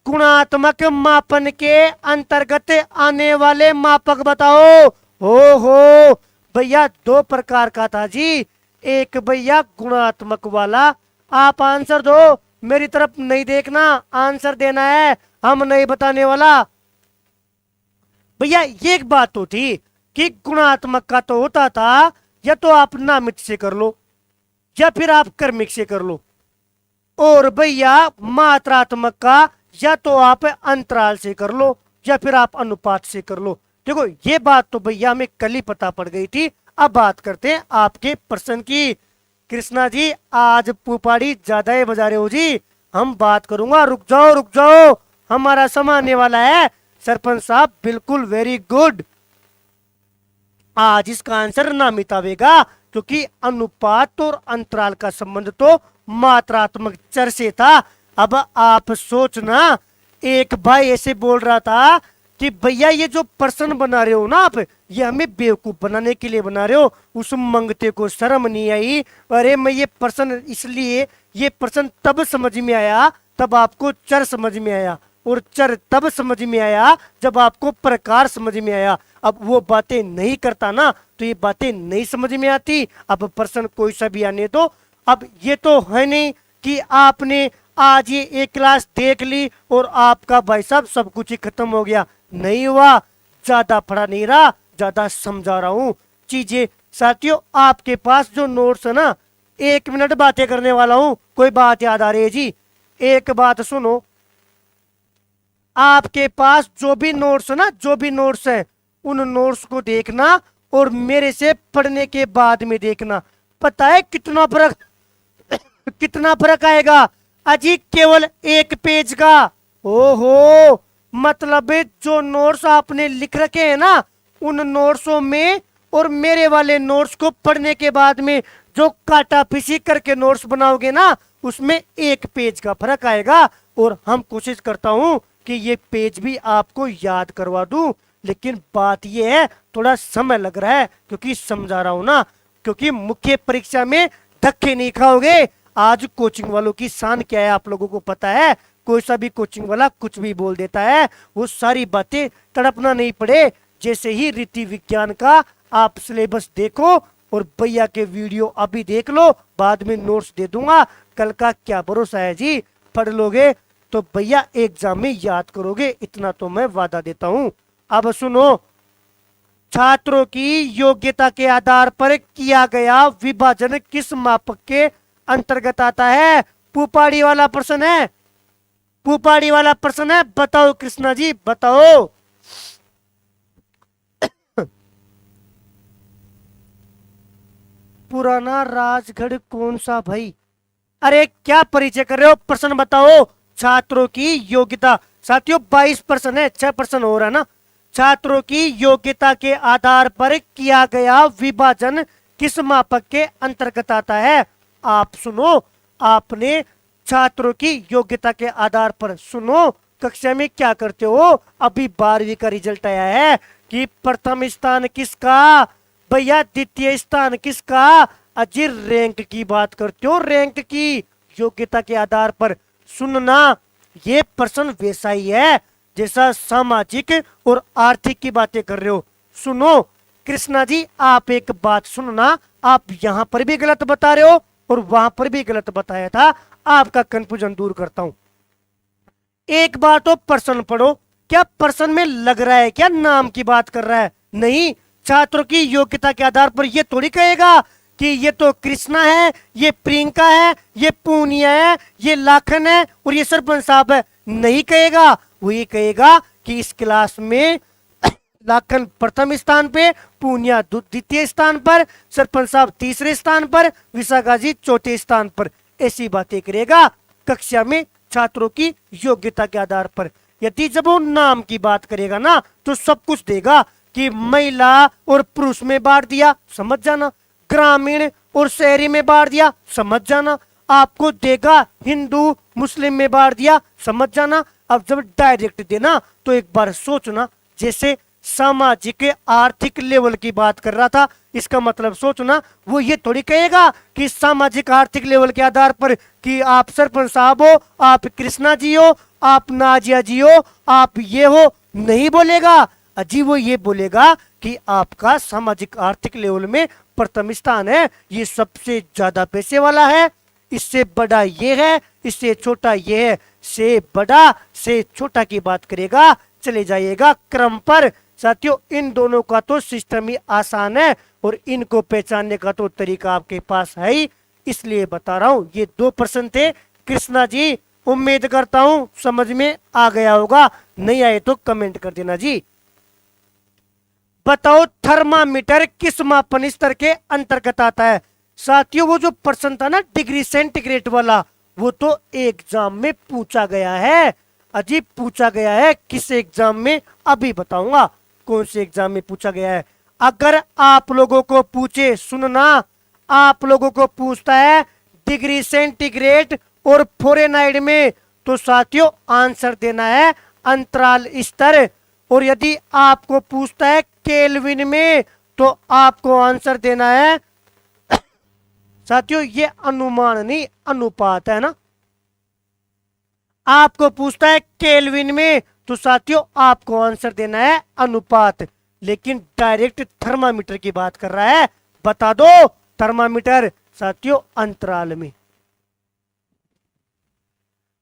गुणात्मक मापन के अंतर्गत आने वाले मापक बताओ। हो भैया 2 प्रकार का था जी। एक भैया गुणात्मक वाला। आप आंसर दो, मेरी तरफ नहीं देखना, आंसर देना है, हम नहीं बताने वाला। भैया ये एक बात तो थी कि गुणात्मक का तो होता था या तो आप नामित से कर लो या फिर आप कर्मिक से कर लो, और भैया मात्रात्मक का या तो आप अंतराल से कर लो या फिर आप अनुपात से कर लो। देखो ये बात तो भैया हमें कल ही पता पड़ गई थी। अब बात करते हैं आपके प्रश्न की। कृष्णा जी आज पुपाड़ी ज्यादा ही बजा रहे हो जी, हम बात करूंगा। रुक जाओ रुक जाओ, हमारा समय आने वाला है। सरपंच साहब बिल्कुल वेरी गुड। आज इसका आंसर नामित आवेगा क्योंकि अनुपात और अंतराल का संबंध तो मात्रात्मक चर से था। अब आप सोचना, एक भाई ऐसे बोल रहा था कि भैया ये जो प्रश्न बना रहे हो ना आप, ये हमें बेवकूफ बनाने के लिए बना रहे हो। उस मंगते को शर्म नहीं आई। अरे मैं ये प्रश्न इसलिए, ये प्रश्न तब समझ में आया तब आपको चर समझ में आया, और चर तब समझ में आया जब आपको प्रकार समझ में आया। अब वो बातें नहीं करता ना तो ये बातें नहीं समझ में आती। अब प्रश्न कोई सा भी आने दो। अब ये तो है नहीं कि आपने आज ये एक क्लास देख ली और आपका भाई साहब सब कुछ ही खत्म हो गया। नहीं हुआ, ज्यादा पढ़ा नहीं रहा, ज्यादा समझा रहा हूं चीजें। साथियों आपके पास जो नोट्स है ना, 1 मिनट बातें करने वाला हूं, कोई बात याद आ रही है जी? एक बात सुनो, आपके पास जो भी नोट्स है ना, जो भी नोट्स है, उन नोट्स को देखना और मेरे से पढ़ने के बाद में देखना। पता है कितना फर्क, कितना फर्क आएगा? अजी केवल 1 पेज का। ओहो, मतलब जो नोट्स आपने लिख रखे हैं ना, उन नोट्सों में और मेरे वाले नोट्स को पढ़ने के बाद में जो काटा पिसी करके नोट्स बनाओगे ना, उसमें 1 पेज का फर्क आएगा। और हम कोशिश करता हूं कि ये पेज भी आपको याद करवा दूं, लेकिन बात ये है थोड़ा समय लग रहा है क्योंकि समझा रहा हूं ना, क्योंकि मुख्य परीक्षा में धक्के नहीं खाओगे। आज कोचिंग वालों की शान क्या है आप लोगों को पता है? कोई सा भी कोचिंग वाला कुछ भी बोल देता है, वो सारी बातें तड़पना नहीं पड़े। जैसे ही रीति विज्ञान का आप सिलेबस देखो और भैया के वीडियो अभी देख लो, बाद में नोट्स दे दूंगा। कल का क्या भरोसा है जी? पढ़ लोगे तो भैया एग्जाम में याद करोगे, इतना तो मैं वादा देता हूं। अब सुनो, छात्रों की योग्यता के आधार पर किया गया विभाजन किस मापक के अंतर्गत आता है? पुपाड़ी वाला प्रश्न है, पुपाड़ी वाला प्रश्न है। बताओ कृष्णा जी बताओ। पुराना राजगढ़ कौन सा भाई? अरे क्या परिचय कर रहे हो? प्रश्न बताओ। छात्रों की योग्यता, साथियों 22 प्रश्न है, 6 प्रश्न हो रहा है ना। छात्रों की योग्यता के आधार पर किया गया विभाजन किस मापक के अंतर्गत आता है? आप सुनो, आपने छात्रों की योग्यता के आधार पर, सुनो कक्षा में क्या करते हो? अभी 12वीं का रिजल्ट आया है कि प्रथम स्थान किसका, भैया द्वितीय स्थान किसका? अजी रैंक की बात करते हो, रैंक की योग्यता के आधार पर। सुनना, ये प्रश्न वैसा ही है जैसा सामाजिक और आर्थिक की बातें कर रहे हो। सुनो कृष्णा जी, आप एक बात सुनना, आप यहां पर भी गलत बता रहे हो और वहां पर भी गलत बताया था। आपका कंफ्यूजन दूर करता हूं। एक बार तो प्रश्न पढ़ो। क्या प्रश्न में लग रहा है क्या नाम की बात कर रहा है? नहीं, छात्रों की योग्यता के आधार पर ये थोड़ी कहेगा कि ये तो कृष्णा है, ये प्रियंका है, ये पूनिया है, ये लाखन है और ये सरपंच साहब है। नहीं कहेगा, वो ये कहेगा कि इस क्लास में लाखन प्रथम स्थान पे, पूनिया द्वितीय स्थान पर, सरपंच साहब तीसरे स्थान पर, विशाखा जी चौथे स्थान पर। ऐसी बातें करेगा कक्षा में छात्रों की योग्यता के आधार पर। यदि जब वो नाम की बात करेगा ना तो सब कुछ देगा कि महिला और पुरुष में बांट दिया, समझ जाना। ग्रामीण और शहरी में बांट दिया, समझ जाना। आपको देगा हिंदू मुस्लिम में बांट दिया, समझ जाना। अब जब डायरेक्ट देना तो एक बार सोचना, जैसे सामाजिक आर्थिक लेवल की बात कर रहा था, इसका मतलब सोचना, वो ये थोड़ी कहेगा कि सामाजिक आर्थिक लेवल के आधार पर कि आप सरपंच साहब हो, आप कृष्णा जी हो, आप नाजिया जी हो, आप ये हो, नहीं बोलेगा। अजी वो ये बोलेगा कि आपका सामाजिक आर्थिक लेवल में प्रथम स्थान है, ये सबसे ज्यादा पैसे वाला है। इससे बड़ा ये है, इससे छोटा ये है। से बड़ा से छोटा की बात करेगा, चले जाइएगा क्रम पर। साथियों इन दोनों का तो सिस्टम ही आसान है और इनको पहचानने का तो तरीका आपके पास है ही, इसलिए बता रहा हूं। ये 2 प्रश्न थे कृष्णा जी, उम्मीद करता हूं समझ में आ गया होगा, नहीं आए तो कमेंट कर देना जी। बताओ थर्मामीटर किस मापन स्तर के अंतर्गत आता है। साथियों वो जो प्रश्न था ना डिग्री सेंटीग्रेड वाला, वो तो एग्जाम में पूछा गया है, अजीब पूछा गया है। किस एग्जाम में अभी बताऊंगा कौन से एग्जाम में पूछा गया है। अगर आप लोगों को पूछे, सुनना, आप लोगों को पूछता है डिग्री सेंटीग्रेड और फ़ारेनहाइट में, तो साथियों आंसर देना है अंतराल स्तर। और यदि आपको पूछता है केल्विन में, तो आपको आंसर देना है साथियों, ये अनुमान नहीं अनुपात है ना। आपको पूछता है केल्विन में, तो साथियों आपको आंसर देना है अनुपात। लेकिन डायरेक्ट थर्मामीटर की बात कर रहा है, बता दो थर्मामीटर साथियों अंतराल में।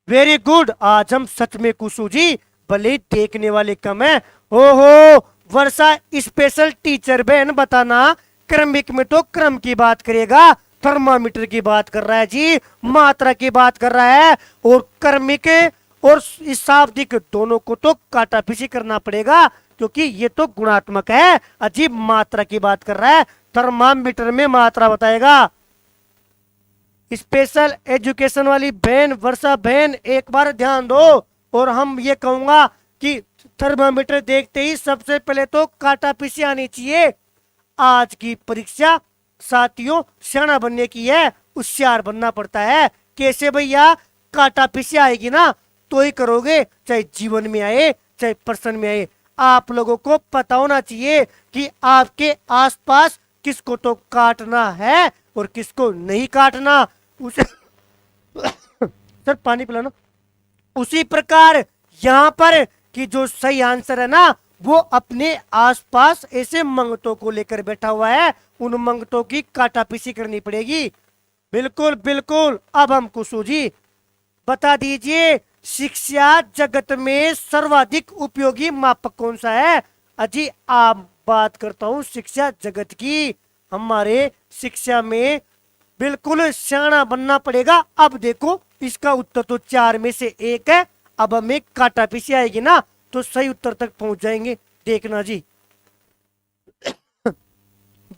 वेरी गुड, आज हम सच में कुशु जी, भले ही देखने वाले कम है। हो वर्षा स्पेशल टीचर बहन बताना, क्रमिक में तो क्रम की बात करेगा, थर्मामीटर की बात कर रहा है जी, मात्रा की बात कर रहा है, और क्रमिक और शाब्दिक दोनों को तो काटापीसी करना पड़ेगा क्योंकि ये तो गुणात्मक है। अजीब मात्रा की बात कर रहा है, थर्मामीटर में मात्रा बताएगा। स्पेशल एजुकेशन वाली बहन वर्षा बहन एक बार ध्यान दो, और हम ये कहूंगा कि थर्मामीटर देखते ही सबसे पहले तो काटापीसी आनी चाहिए। आज की परीक्षा साथियों सियाना बनने की है, होशियार बनना पड़ता है। कैसे भैया, काटापीसी आएगी ना तो ही करोगे, चाहे जीवन में आए चाहे प्रश्न में आए। आप लोगों को पता होना चाहिए कि आपके आसपास किसको तो काटना है और किसको नहीं काटना। उसे सर पानी पिलाना। उसी प्रकार यहाँ पर कि जो सही आंसर है ना, वो अपने आसपास ऐसे मंगतों को लेकर बैठा हुआ है, उन मंगतों की काटापीसी करनी पड़ेगी। बिल्कुल बिल्कुल। अब हम कुशु जी बता दीजिए, शिक्षा जगत में सर्वाधिक उपयोगी मापक कौन सा है। अजी आप बात करता हूं शिक्षा जगत की, हमारे शिक्षा में बिल्कुल सियाना बनना पड़ेगा। अब देखो इसका उत्तर तो 4 में से 1 है, अब हमें काटापीसी आएगी ना तो सही उत्तर तक पहुंच जाएंगे, देखना जी।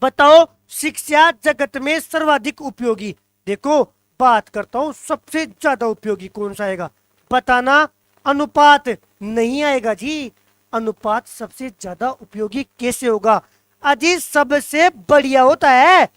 बताओ शिक्षा जगत में सर्वाधिक उपयोगी, देखो बात करता हूं सबसे ज्यादा उपयोगी कौन सा आएगा, बताना। अनुपात नहीं आएगा जी, अनुपात सबसे ज्यादा उपयोगी कैसे होगा। अजी सबसे बढ़िया होता है,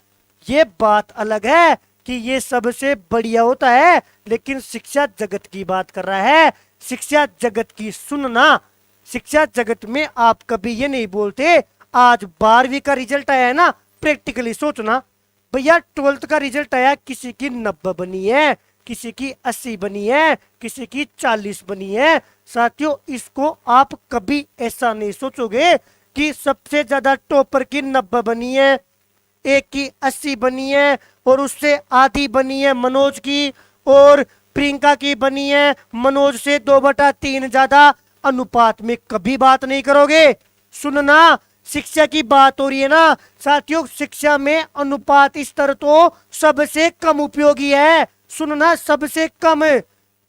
ये बात अलग है कि ये सबसे बढ़िया होता है, लेकिन शिक्षा जगत की बात कर रहा है। शिक्षा जगत की सुनना, शिक्षा जगत में आप कभी ये नहीं बोलते आज 12वीं का रिजल्ट आया है ना, प्रैक्टिकली सोचना भैया 12th का रिजल्ट आया, किसी की 90 बनी है, किसी की 80 बनी है, किसी की 40 बनी है। साथियों इसको आप कभी ऐसा नहीं सोचोगे कि सबसे ज्यादा टॉपर की 90 बनी है, एक की 80 बनी है और उससे आधी बनी है मनोज की, और प्रियंका की बनी है मनोज से 2/3 ज्यादा। अनुपात में कभी बात नहीं करोगे। सुनना, शिक्षा की बात हो रही है ना साथियों, शिक्षा में अनुपात स्तर तो सबसे कम उपयोगी है। सुनना, सबसे कम।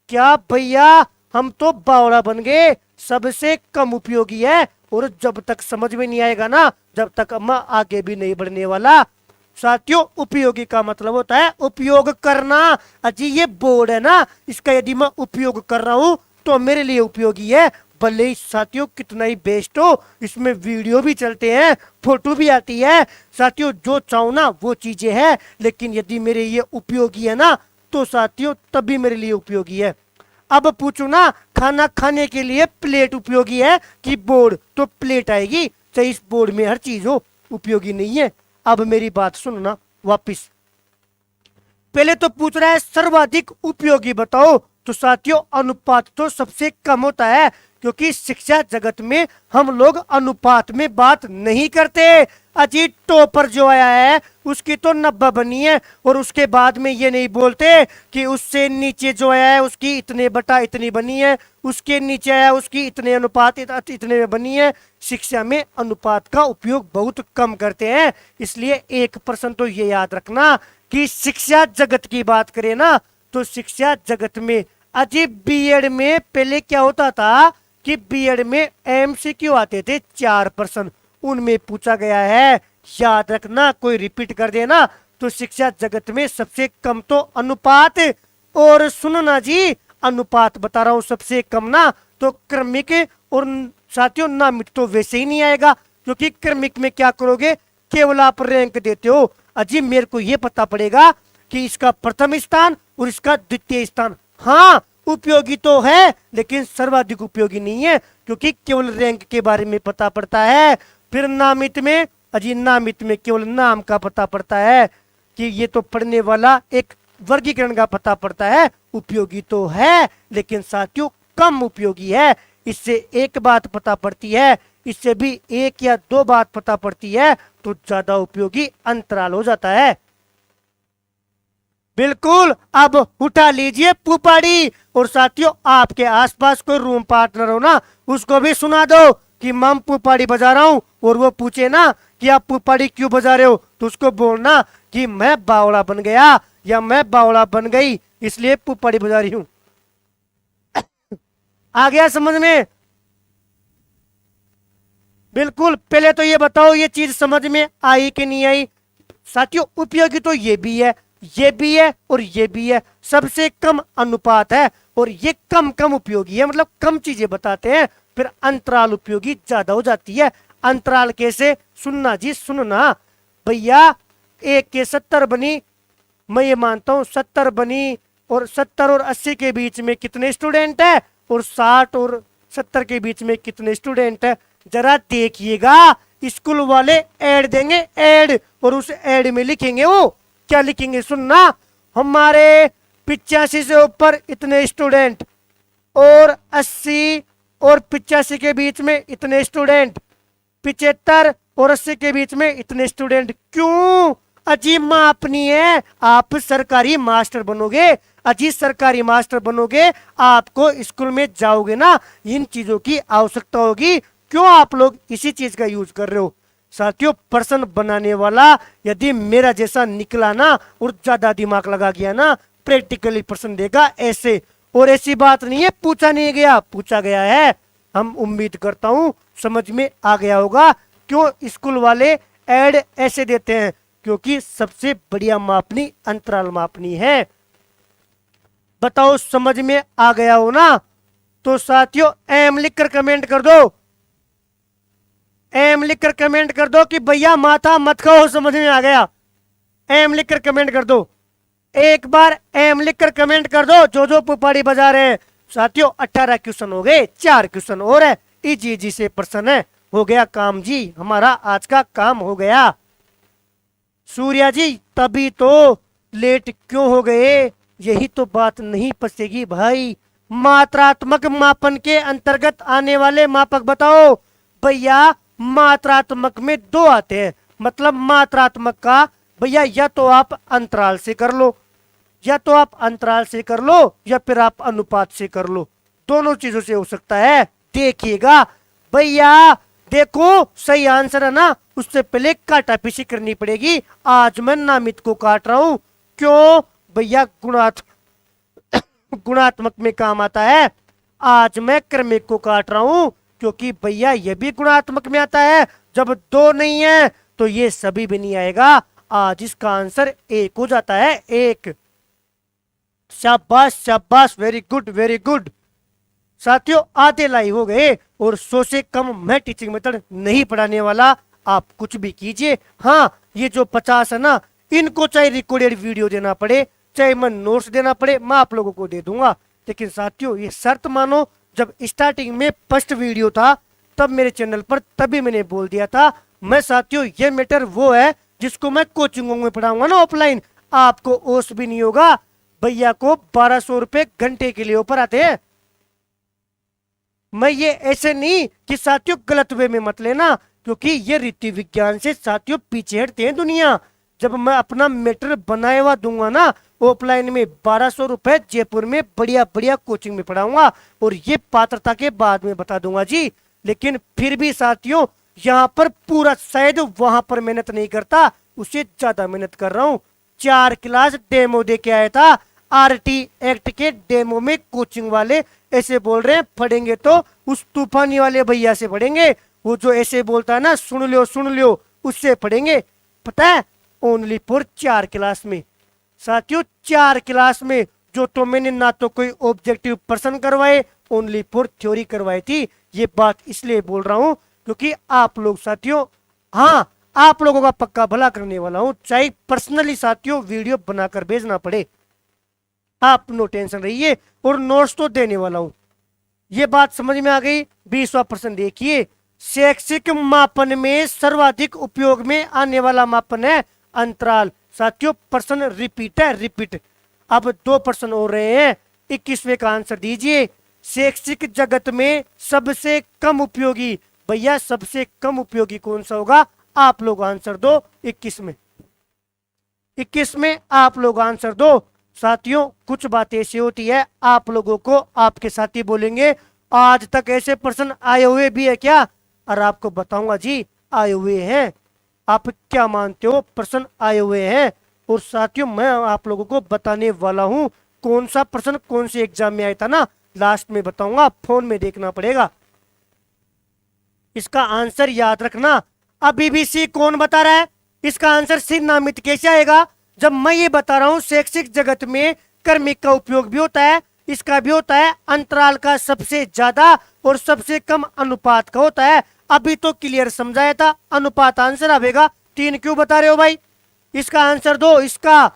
क्या भैया हम तो बावड़ा बन गए, सबसे कम उपयोगी है। और जब तक समझ में नहीं आएगा ना, जब तक मैं आगे भी नहीं बढ़ने वाला। साथियों उपयोगी का मतलब होता है उपयोग करना। अजी ये बोर्ड है ना, इसका यदि मैं उपयोग कर रहा हूं तो मेरे लिए उपयोगी है, भले ही साथियों कितना ही बेस्ट हो, इसमें वीडियो भी चलते हैं, फोटो भी आती है। साथियों जो चाहूं ना वो चीजें हैं, लेकिन यदि मेरे ये उपयोगी है ना तो साथियों तभी मेरे लिए उपयोगी है। अब पूछू ना, खाना खाने के लिए प्लेट उपयोगी है कि बोर्ड, तो प्लेट आएगी, चाहे इस बोर्ड में हर चीज हो, उपयोगी नहीं है। अब मेरी बात सुनना वापिस, पहले तो पूछ रहा है सर्वाधिक उपयोगी बताओ, तो साथियों अनुपात तो सबसे कम होता है, क्योंकि शिक्षा जगत में हम लोग अनुपात में बात नहीं करते। अजी टॉपर जो आया है उसकी तो 90 बनी है, और उसके बाद में ये नहीं बोलते कि उससे नीचे जो आया है उसकी इतने बटा इतनी बनी है, उसके नीचे आया उसकी इतने अनुपात इतने में बनी है। शिक्षा में अनुपात का उपयोग बहुत कम करते हैं। इसलिए 1% तो ये याद रखना कि शिक्षा जगत की बात करें ना, तो शिक्षा जगत में अजी बीएड में पहले क्या होता था कि बीएड में एमसीक्यू आते थे 4%, उनमें पूछा गया है, याद रखना, कोई रिपीट कर देना। तो शिक्षा जगत में सबसे कम तो अनुपात, और सुनना जी, अनुपात बता रहा हूं सबसे कम ना, तो क्रमिक और साथियों नामित तो वैसे ही नहीं आएगा, क्योंकि क्रमिक में क्या करोगे, केवल आप रैंक देते हो। अजी मेरे को यह पता पड़ेगा कि इसका प्रथम स्थान और इसका द्वितीय स्थान, हाँ उपयोगी तो है लेकिन सर्वाधिक उपयोगी नहीं है, क्योंकि केवल रैंक के बारे में पता पड़ता है। फिर नामित में, अजी नामित में केवल नाम का पता पड़ता है कि ये तो पढ़ने वाला, एक वर्गीकरण का पता पड़ता है। उपयोगी तो है लेकिन साथियों कम उपयोगी है। इससे एक बात पता पड़ती है, इससे भी एक या दो बात पता पड़ती है, तो ज्यादा उपयोगी अंतराल हो जाता है। बिल्कुल, अब उठा लीजिए पुपाड़ी, और साथियों आपके आसपास कोई रूम पार्टनर हो ना, उसको भी सुना दो कि मम पुपाड़ी बजा रहा हूं, और वो पूछे ना कि आप पुपाड़ी क्यों बजा रहे हो, तो उसको बोलना कि मैं बावड़ा बन गया या मैं बावड़ा बन गई इसलिए पुपाड़ी बजा रही हूं। आ गया समझ में? बिल्कुल, पहले तो ये बताओ ये चीज समझ में आई कि नहीं आई? साथियों उपयोगी तो ये भी है, ये भी है और ये भी है। सबसे कम अनुपात है और ये कम कम उपयोगी है, मतलब कम चीजें बताते हैं। फिर अंतराल उपयोगी ज्यादा हो जाती है। अंतराल कैसे? सुनना जी सुनना भैया, 1 के 70 बनी, मैं ये मानता हूं 70 बनी, और 70 और 80 के बीच में कितने स्टूडेंट है, और 60 और 70 के बीच में कितने स्टूडेंट है, जरा देखिएगा। स्कूल वाले ऐड देंगे, ऐड, और उस ऐड में लिखेंगे, वो क्या लिखेंगे सुनना, हमारे 85 से ऊपर इतने स्टूडेंट, और 80 और 85 के बीच में इतने स्टूडेंट, 75 और 80 के बीच में इतने स्टूडेंट। क्यों? अजी मापनी है, आप सरकारी मास्टर बनोगे, अजी सरकारी मास्टर बनोगे, आपको स्कूल में जाओगे ना, इन चीजों की आवश्यकता होगी। क्यों आप लोग इसी चीज का यूज कर रहे हो? साथियों प्रश्न बनाने वाला यदि मेरा जैसा निकला ना और ज्यादा दिमाग लगा गया ना, प्रैक्टिकली प्रश्न देगा ऐसे। और ऐसी बात नहीं है पूछा नहीं गया, पूछा गया है। हम उम्मीद करता हूं समझ में आ गया होगा क्यों स्कूल वाले ऐड ऐसे देते हैं, क्योंकि सबसे बढ़िया मापनी अंतराल मापनी है। बताओ समझ में आ गया हो ना? तो साथियों एम लिखकर कमेंट कर दो, एम लिखकर कमेंट कर दो कि भैया माथा मत खाओ, समझ में आ गया। एम लिखकर कमेंट कर दो, एक बार एम लिखकर कमेंट कर दो जो जो पुपाड़ी बजा रहे हैं। साथियों 18 क्वेश्चन हो गए, 4 क्वेश्चन और है, इजी इजी से प्रश्न है। हो गया काम जी, हमारा आज का काम हो गया। सूर्या जी तभी तो लेट क्यों हो गए, यही तो बात नहीं पसेगी भाई। मात्रात्मक मापन के अंतर्गत आने वाले मापक बताओ। भैया मात्रात्मक में 2 आते हैं, मतलब मात्रात्मक का भैया या तो आप अंतराल से कर लो, या तो आप अंतराल से कर लो, या फिर आप अनुपात से कर लो, दोनों चीजों से हो सकता है। देखिएगा भैया, देखो सही आंसर है ना, उससे पहले काटा पीछी करनी पड़ेगी। आज मैं नामित को काट रहा हूं, क्यों भैया? गुणात्मक में काम आता है। आज मैं क्रमिक को काट रहा हूं क्योंकि भैया ये भी गुणात्मक में आता है। जब 2 नहीं है तो ये सभी भी नहीं आएगा। आज इसका आंसर 1 हो जाता है, 1। शाबाश शाबाश, वेरी गुड वेरी गुड। साथियों आधे लाइव हो गए, और 100 से कम मैं टीचिंग मेथड नहीं पढ़ाने वाला। आप कुछ भी कीजिए, हाँ ये जो 50 है ना, इनको चाहे रिकॉर्डेड वीडियो देना पड़े, चाहे मैं नोट्स देना पड़े, मैं आप लोगों को दे दूंगा। लेकिन साथियों ये शर्त मानो, जब स्टार्टिंग में फर्स्ट वीडियो था तब मेरे चैनल पर, तभी मैंने बोल दिया था। मैं साथियों ये मैटर वो है जिसको मैं कोचिंगों में पढ़ाऊंगा ना ऑफलाइन, आपको ओस भी नहीं होगा। भैया को 1200 रुपए घंटे के लिए ऊपर आते हैं। मैं ये ऐसे नहीं कि साथियों गलत वे में मत लेना, क्योंकि ये रीति विज्ञान से साथियों पीछे हटते हैं दुनिया। जब मैं अपना मेटर बनाए हुआ दूंगा ना ऑफलाइन में 1200 रुपए जयपुर में बढ़िया बढ़िया कोचिंग में पढ़ाऊंगा, और ये पात्रता के बाद में बता दूंगा जी। लेकिन फिर भी साथियों यहाँ पर पूरा शायद वहां पर मेहनत नहीं करता, उससे ज्यादा मेहनत कर रहा हूँ। 4 क्लास डेमो दे के आया था, आरटी एक्ट के डेमो में कोचिंग वाले ऐसे बोल रहे हैं पढ़ेंगे तो उस तूफानी वाले भैया से पढ़ेंगे, वो जो ऐसे बोलता है ना सुन लियो उससे पढ़ेंगे। पता है ओनली फॉर 4 क्लास में साथियों, 4 क्लास में जो तो मैंने ना तो कोई ऑब्जेक्टिव पर्सन करवाए, ओनली फॉर थ्योरी करवाई थी। ये बात इसलिए बोल रहा हूं क्योंकि आप लोग साथियों, हाँ आप लोगों का पक्का भला करने वाला हूं, चाहे पर्सनली साथियों वीडियो बनाकर भेजना पड़े, आप नो टेंशन रहिए, और नोट्स तो देने वाला हूं। ये बात समझ में आ गई। 20% देखिए, शैक्षिक मापन में सर्वाधिक उपयोग में आने वाला मापन है अंतराल। साथियों पर्सन रिपीट है, रिपीट। अब 2% हो रहे हैं, 21वें का आंसर दीजिए। शैक्षिक जगत में सबसे कम उपयोगी, भैया सबसे कम उपयोगी कौन सा होगा? आप लोग आंसर दो। 21 में आप लोग आंसर दो। साथियों कुछ बातें ऐसी होती है, आप लोगों को आपके साथी बोलेंगे आज तक ऐसे प्रश्न आए हुए भी है क्या, और आपको बताऊंगा जी आए हुए हैं। आप क्या मानते हो प्रश्न आए हुए हैं? और साथियों मैं आप लोगों को बताने वाला हूं कौन सा प्रश्न कौन से एग्जाम में आया था ना, लास्ट में बताऊंगा, फोन में देखना पड़ेगा। इसका आंसर याद रखना। अब बीबीसी कौन बता रहा है? इसका आंसर सिर नामित कैसे आएगा जब मैं ये बता रहा हूं शैक्षिक जगत में कर्मिक का उपयोग भी होता है, इसका भी होता है, अंतराल का सबसे ज्यादा और सबसे कम अनुपात का होता है। अभी तो क्लियर समझाया था, अनुपात आंसर आएगा। 3 क्यों बता रहे हो भाई? इसका आंसर दो। इसका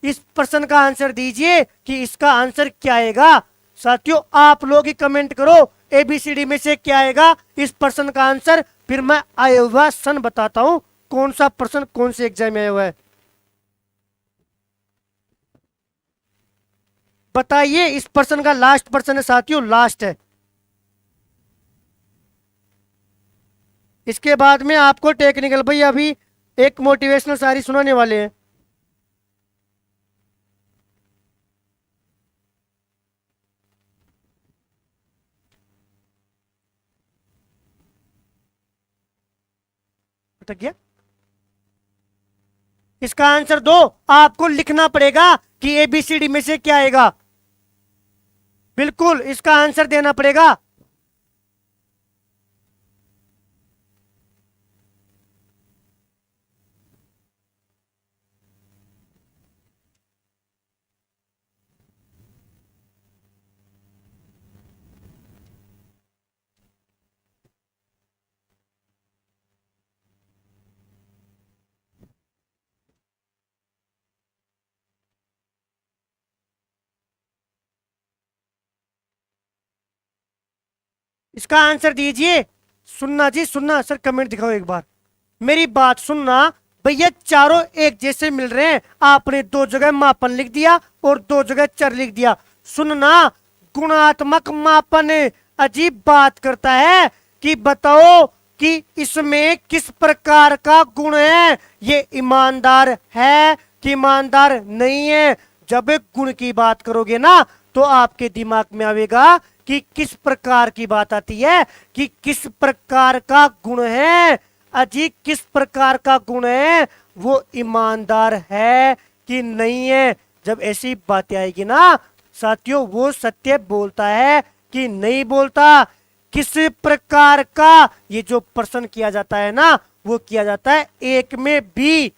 इस प्रश्न का आंसर दीजिए कि इसका आंसर क्या आएगा। साथियों आप लोग ही कमेंट करो एबीसीडी में से क्या आएगा इस प्रश्न का आंसर, फिर मैं आया हुआ सन बताता हूं कौन सा प्रश्न कौन से एग्जाम में आया हुआ है। बताइए, इस प्रश्न का लास्ट प्रश्न है साथियों, लास्ट है। इसके बाद में आपको टेक्निकल भाई अभी एक मोटिवेशनल शायरी सुनाने वाले हैं। अटक गया? इसका आंसर दो। आपको लिखना पड़ेगा कि एबीसीडी में से क्या आएगा, बिल्कुल इसका आंसर देना पड़ेगा। इसका आंसर दीजिए। सुनना जी सुनना, सर कमेंट दिखाओ एक बार, मेरी बात सुनना। भैया चारों एक जैसे मिल रहे हैं, आपने 2 जगह मापन लिख दिया और 2 जगह चर लिख दिया। सुनना, गुणात्मक मापन अजीब बात करता है कि बताओ कि इसमें किस प्रकार का गुण है, ये ईमानदार है कि ईमानदार नहीं है। जब एक गुण की बात करोगे ना तो आपके दिमाग में आएगा कि किस प्रकार की बात आती है, कि किस प्रकार का गुण है, अजी किस प्रकार का गुण है, वो ईमानदार है कि नहीं है। जब ऐसी बातें आएगी ना साथियों, वो सत्य बोलता है कि नहीं बोलता, किस प्रकार का, ये जो प्रश्न किया जाता है ना वो किया जाता है एक में भी।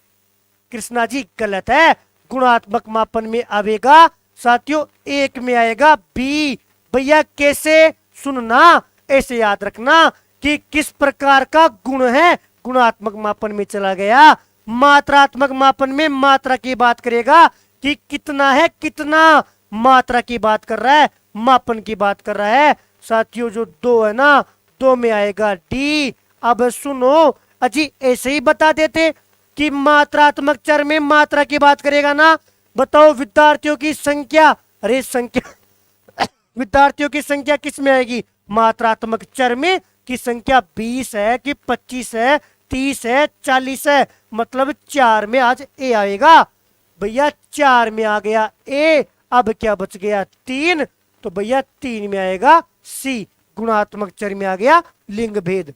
कृष्णा जी गलत है, गुणात्मक मापन में आएगा साथियों, एक में आएगा बी। भैया कैसे? सुनना, ऐसे याद रखना कि किस प्रकार का गुण है, गुणात्मक मापन में चला गया। मात्रात्मक मापन में मात्रा की बात करेगा कि कितना है, कितना, मात्रा की बात कर रहा है, मापन की बात कर रहा है। साथियों जो 2 है ना, 2 में आएगा डी। अब सुनो अजी, ऐसे ही बता देते कि मात्रात्मक चर में मात्रा की बात करेगा ना। बताओ विद्यार्थियों की संख्या, अरे संख्या विद्यार्थियों की संख्या किस में आएगी? मात्रात्मक चर में की संख्या 20 है कि 25 है, 30 है, 40 है, मतलब 4 में आज ए आएगा। भैया 4 में आ गया ए, अब क्या बच गया 3, तो भैया 3 में आएगा सी, गुणात्मक चर में आ गया लिंग भेद।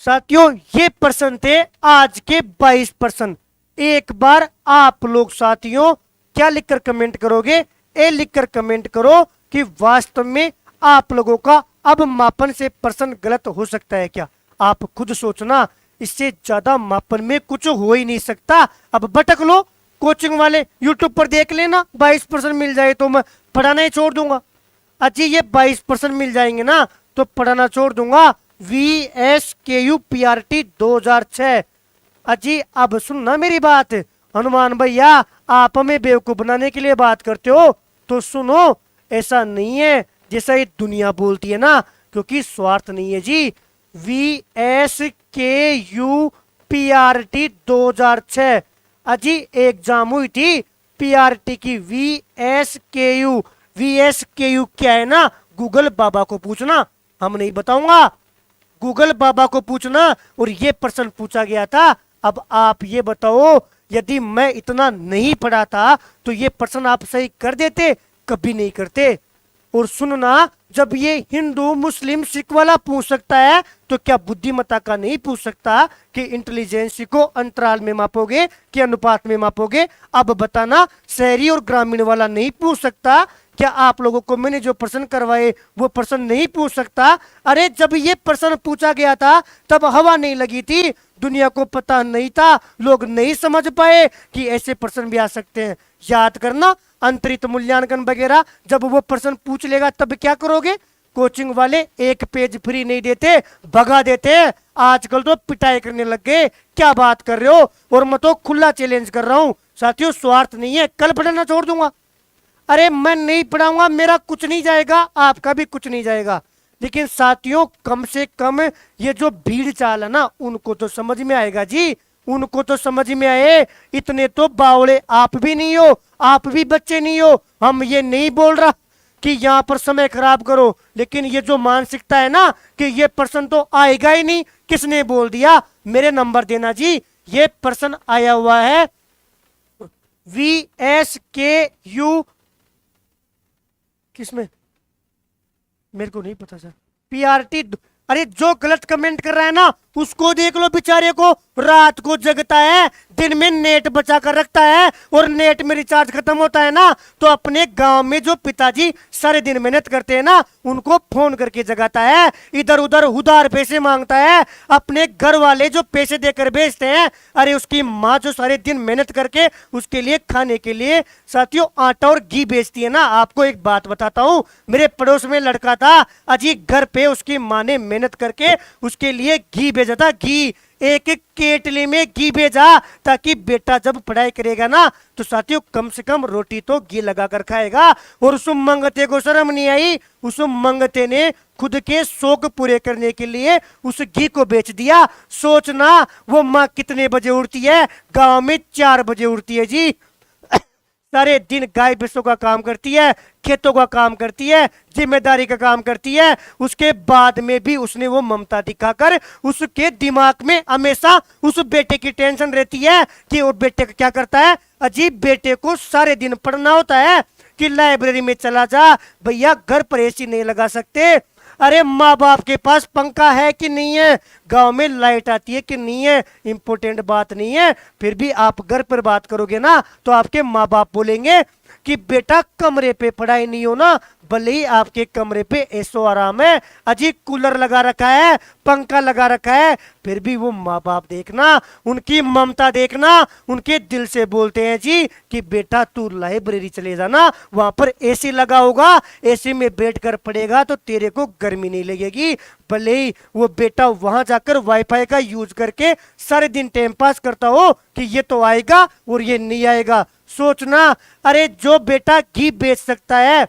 साथियों ये प्रश्न थे आज के 22 प्रश्न। एक बार आप लोग साथियों क्या लिखकर कमेंट करोगे, ए लिखकर कमेंट करो कि वास्तव में आप लोगों का अब मापन से प्रश्न गलत हो सकता है क्या। आप खुद सोचना, इससे ज्यादा मापन में कुछ हो ही नहीं सकता। अब भटक लो, कोचिंग वाले यूट्यूब पर देख लेना, 22% मिल जाए तो मैं पढ़ाना ही छोड़ दूंगा। अजी ये 22% मिल जाएंगे ना तो पढ़ाना छोड़ दूंगा। VSKU-PRT 2006। अजी अब सुनना मेरी बात, हनुमान भैया आप हमें बेवकूफ बनाने के लिए बात करते हो तो सुनो, ऐसा नहीं है जैसा ये दुनिया बोलती है ना, क्योंकि स्वार्थ नहीं है जी। VSKU-PRT 2006 अजी एग्जाम हुई थी पीआरटी की। VSKU क्या है ना, गूगल बाबा को पूछना, हम नहीं बताऊंगा, गूगल बाबा को पूछना। और ये प्रश्न पूछा गया था। अब आप ये बताओ, यदि मैं इतना नहीं पढ़ा था तो ये प्रश्न आप सही कर देते? कभी नहीं करते। और सुनना, जब ये हिंदू मुस्लिम सिख वाला पूछ सकता है तो क्या बुद्धिमत्ता का नहीं पूछ सकता कि इंटेलिजेंस को अंतराल में मापोगे कि अनुपात में मापोगे? अब बताना, शहरी और ग्रामीण वाला नहीं पूछ सकता? क्या आप लोगों को मैंने जो प्रश्न करवाए वो प्रश्न नहीं पूछ सकता? अरे जब ये प्रश्न पूछा गया था तब हवा नहीं लगी थी, दुनिया को पता नहीं था, लोग नहीं समझ पाए कि ऐसे प्रश्न भी आ सकते हैं। याद करना, अंतरित मूल्यांकन वगैरह जब वो प्रश्न पूछ लेगा तब क्या करोगे? कोचिंग वाले एक पेज फ्री नहीं देते, भगा देते। आजकल तो पिटाई करने लग गए। क्या बात कर रहे हो? और मैं तो खुला चैलेंज कर रहा हूं साथियों, स्वार्थ नहीं है, कल पढ़ाना छोड़ दूंगा। अरे मैं नहीं पढ़ाऊंगा, मेरा कुछ नहीं जाएगा, आपका भी कुछ नहीं जाएगा। लेकिन साथियों कम से कम ये जो भीड़ चाल है ना, उनको तो समझ में आएगा जी, उनको तो समझ में आए। इतने तो बावड़े आप भी नहीं हो, आप भी बच्चे नहीं हो। हम ये नहीं बोल रहा कि यहाँ पर समय खराब करो, लेकिन ये जो मानसिकता है ना कि ये प्रश्न तो आएगा ही नहीं, किसने बोल दिया? मेरे नंबर देना जी, ये प्रश्न आया हुआ है VSKU किसमें, मेरे को नहीं पता सर, पीआरटी। अरे जो गलत कमेंट कर रहा है ना उसको देख लो, बेचारे को रात को जगता है, दिन में नेट बचा कर रखता है, और नेट में रिचार्ज खत्म होता है ना तो अपने गांव में जो पिताजी सारे दिन मेहनत करते हैं ना उनको फोन करके जगाता है, इधर उधर उधार पैसे मांगता है, अपने घर वाले जो पैसे देकर भेजते हैं, अरे उसकी माँ जो सारे दिन मेहनत करके उसके लिए खाने के लिए साथियों आटा और घी बेचती है ना। आपको एक बात बताता हूँ, मेरे पड़ोस में लड़का था, अजी घर पे उसकी माँ ने मेहनत करके उसके लिए घी भेजा था, घी, एक एक केटली में घी भेजा, ताकि बेटा जब पढ़ाई करेगा ना तो साथियों कम से कम रोटी तो घी लगा कर खाएगा। और उस मंगते को शर्म नहीं आई, उस मंगते ने खुद के शौक पूरे करने के लिए उस घी को बेच दिया। सोचना वो माँ कितने बजे उठती है? गांव में 4 बजे उठती है जी, सारे दिन गाय भैंसों का काम करती है, खेतों का काम करती है, जिम्मेदारी का काम करती है। उसके बाद में भी उसने वो ममता दिखाकर उसके दिमाग में हमेशा उस बेटे की टेंशन रहती है कि वो बेटे का क्या करता है। अजीब, बेटे को सारे दिन पढ़ना होता है कि लाइब्रेरी में चला जा। भैया घर पर एसी नहीं लगा सकते, अरे माँ बाप के पास पंखा है कि नहीं है, गांव में लाइट आती है कि नहीं है, इंपॉर्टेंट बात नहीं है। फिर भी आप घर पर बात करोगे ना तो आपके माँ बाप बोलेंगे कि बेटा कमरे पे पढ़ाई नहीं हो ना, भले ही आपके कमरे पे ऐसो आराम है, अजी कूलर लगा रखा है, पंखा लगा रखा है, फिर भी वो माँ बाप देखना, उनकी ममता देखना, उनके दिल से बोलते हैं जी कि बेटा तू लाइब्रेरी चले जाना, वहां पर एसी लगा होगा, एसी में बैठकर पढ़ेगा तो तेरे को गर्मी नहीं लगेगी। भले ही वो बेटा वहां जाकर वाईफाई का यूज करके सारे दिन टाइम पास करता हो कि ये तो आएगा और ये नहीं आएगा। सोचना, अरे जो बेटा घी बेच सकता है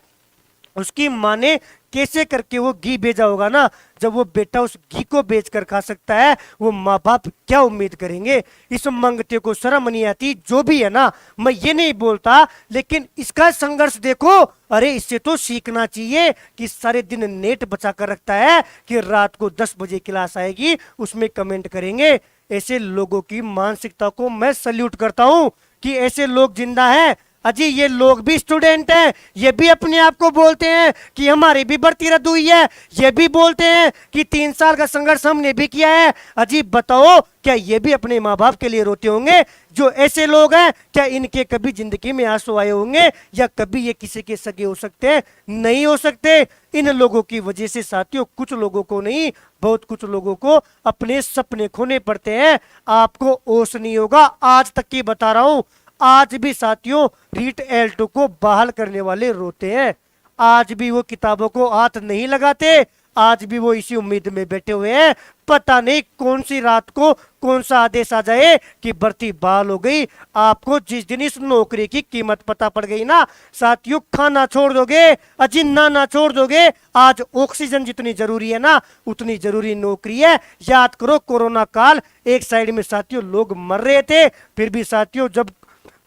उसकी माँ ने कैसे करके वो घी भेजा होगा ना, जब वो बेटा उस घी को बेच कर खा सकता है, वो माँ बाप क्या उम्मीद करेंगे। इस मंगते को शर्म नहीं आती, जो भी है ना, मैं ये नहीं बोलता, लेकिन इसका संघर्ष देखो। अरे इससे तो सीखना चाहिए कि सारे दिन नेट बचा कर रखता है कि रात को 10 बजे क्लास आएगी उसमें कमेंट करेंगे। ऐसे लोगों की मानसिकता को मैं सल्यूट करता हूं कि ऐसे लोग जिंदा हैं। अजी ये लोग भी स्टूडेंट हैं, ये भी अपने आप को बोलते हैं कि हमारी भी भर्ती रद्द हुई है, ये भी बोलते हैं कि 3 साल का संघर्ष हमने भी किया है। अजी बताओ, क्या ये भी अपने माँ बाप के लिए रोते होंगे? जो ऐसे लोग हैं, क्या इनके कभी जिंदगी में आंसू आए होंगे, या कभी ये किसी के सगे हो सकते हैं? नहीं हो सकते। इन लोगों की वजह से साथियों, कुछ लोगों को नहीं, बहुत कुछ लोगों को अपने सपने खोने पड़ते हैं। आपको होश नहीं होगा, आज तक की बता रहा हूं। आज भी साथियों रीट एल्टो को बहाल करने वाले रोते हैं, आज भी वो किताबों को हाथ नहीं लगाते, आज भी वो इसी उम्मीद में बैठे हुए हैं, पता नहीं कौन सी रात को कौन सा आदेश आ जाए कि भर्ती बहाल हो गई। आपको जिस दिन इस नौकरी की कीमत पता पड़ गई ना साथियों, खाना छोड़ दोगे, अजिन्ना ना छोड़ दोगे। आज ऑक्सीजन जितनी जरूरी है ना, उतनी जरूरी नौकरी है। याद करो कोरोना काल, एक साइड में साथियों लोग मर रहे थे, फिर भी साथियों जब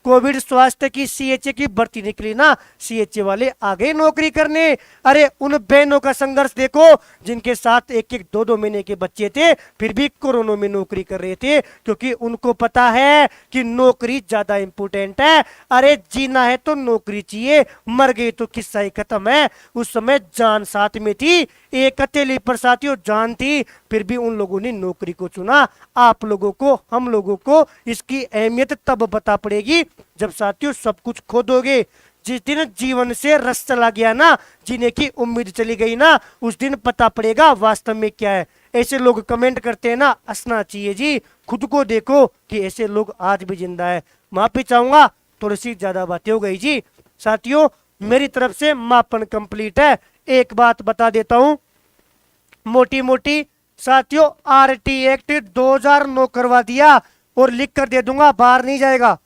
कोविड स्वास्थ्य की सीएचए की भर्ती निकली ना, सीएचए वाले आ गए नौकरी करने। अरे उन बहनों का संघर्ष देखो जिनके साथ 1-1, 2-2 महीने के बच्चे थे, फिर भी कोरोना में नौकरी कर रहे थे, क्योंकि उनको पता है कि नौकरी ज्यादा इंपोर्टेंट है। अरे जीना है तो नौकरी चाहिए, मर गए तो किस्सा ही खत्म है। उस समय जान साथ में थी, एक हथेली पर साथियों जान थी, फिर भी उन लोगों ने नौकरी को चुना। आप लोगों को, हम लोगों को इसकी अहमियत तब बता पड़ेगी जब साथियों सब कुछ खो दोगे। जिस दिन जीवन से रस चला गया ना, जीने की उम्मीद चली गई ना, उस दिन पता पड़ेगा वास्तव में क्या है। ऐसे लोग कमेंट करते हैं ना, हंसना चाहिए जी। खुद को देखो कि ऐसे लोग आज भी जिंदा है। माफी चाहूंगा, थोड़ी सी ज्यादा बातें हो गई जी। साथियों मेरी तरफ से मापन कंप्लीट है। एक बात बता देता हूं मोटी मोटी साथियों, आरटी एक्ट 2009 करवा दिया और लिख कर दे दूंगा, बाहर नहीं जाएगा।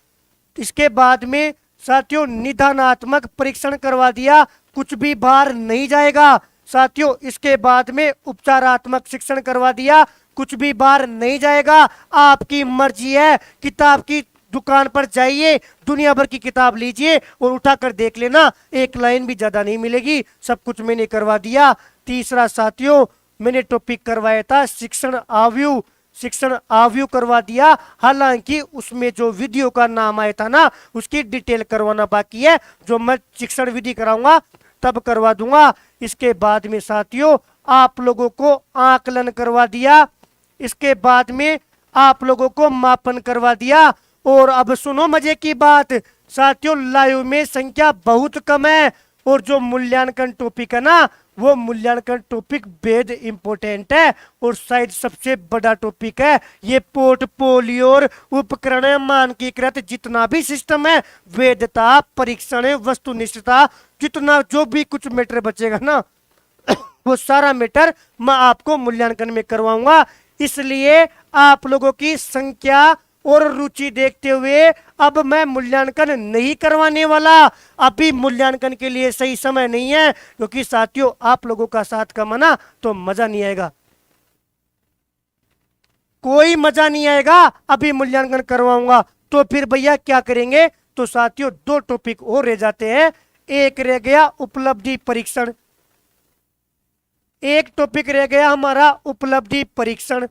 इसके बाद में साथियों निदानात्मक परीक्षण करवा दिया, कुछ भी बाहर नहीं जाएगा। साथियों इसके बाद में उपचारात्मक शिक्षण करवा दिया, कुछ भी बाहर नहीं जाएगा। आपकी मर्जी है, किताब की दुकान पर जाइए, दुनिया भर की किताब लीजिए और उठाकर देख लेना, एक लाइन भी ज्यादा नहीं मिलेगी, सब कुछ मैंने करवा दिया। तीसरा साथियों, मैंने टॉपिक करवाया था शिक्षण आव्यू, शिक्षण आव्यू करवा दिया। हालांकि उसमें जो वीडियो का नाम आया था ना, उसकी डिटेल करवाना बाकी है, जो मैं शिक्षण विधि कराऊंगा तब करवा दूंगा। इसके बाद में साथियों आप लोगों को आकलन करवा दिया, इसके बाद में आप लोगों को मापन करवा दिया। और अब सुनो मजे की बात साथियों, लाइव में संख्या बहुत कम है, और जो मूल्यांकन टॉपिक है ना, वो मूल्यांकन टॉपिक बेहद इंपॉर्टेंट है, और शायद सबसे बड़ा टॉपिक है। ये पोर्टफोलियो और उपकरण मानकीकृत जितना भी सिस्टम है, वैधता परीक्षण वस्तुनिष्ठता, जितना जो भी कुछ मैटर बचेगा ना वो सारा मैटर मैं आपको मूल्यांकन में करवाऊंगा। इसलिए आप लोगों की संख्या और रुचि देखते हुए अब मैं मूल्यांकन नहीं करवाने वाला। अभी मूल्यांकन के लिए सही समय नहीं है, क्योंकि साथियों आप लोगों का साथ कम ना तो मजा नहीं आएगा, कोई मजा नहीं आएगा। अभी मूल्यांकन करवाऊंगा तो फिर भैया क्या करेंगे? तो साथियों 2 टॉपिक और रह जाते हैं। एक रह गया उपलब्धि परीक्षण, एक टॉपिक रह गया हमारा उपलब्धि परीक्षण,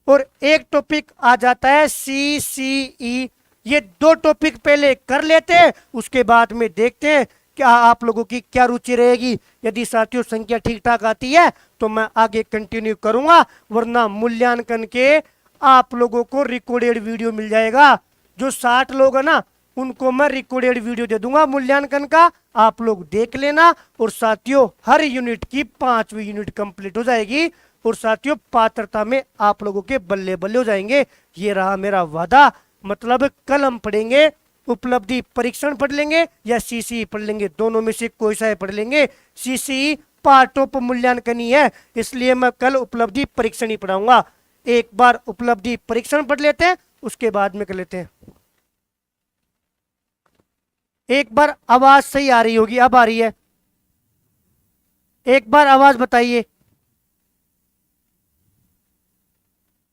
और एक टॉपिक आ जाता है CCE। ये 2 टॉपिक पहले कर लेते हैं, उसके बाद में देखते हैं क्या आप लोगों की क्या रुचि रहेगी। यदि साथियों संख्या ठीक ठाक आती है तो मैं आगे कंटिन्यू करूंगा, वरना मूल्यांकन के आप लोगों को रिकॉर्डेड वीडियो मिल जाएगा। जो 60 लोग है ना, उनको मैं रिकॉर्डेड वीडियो दे दूंगा मूल्यांकन का, आप लोग देख लेना। और साथियों हर यूनिट की 5वीं यूनिट कंप्लीट हो जाएगी, और साथियों पात्रता में आप लोगों के बल्ले बल्ले हो जाएंगे। ये रहा मेरा वादा। मतलब कल हम पढ़ेंगे उपलब्धि परीक्षण पढ़ लेंगे या CCE पढ़ लेंगे, दोनों में से कोई सा पढ़ लेंगे। CCE पार्ट ऑफ मूल्यांकन ही है, इसलिए मैं कल उपलब्धि परीक्षण ही पढ़ाऊंगा। एक बार उपलब्धि परीक्षण पढ़ लेते हैं, उसके बाद में कर लेते हैं। एक बार आवाज सही आ रही होगी, अब आ रही है? एक बार आवाज बताइए,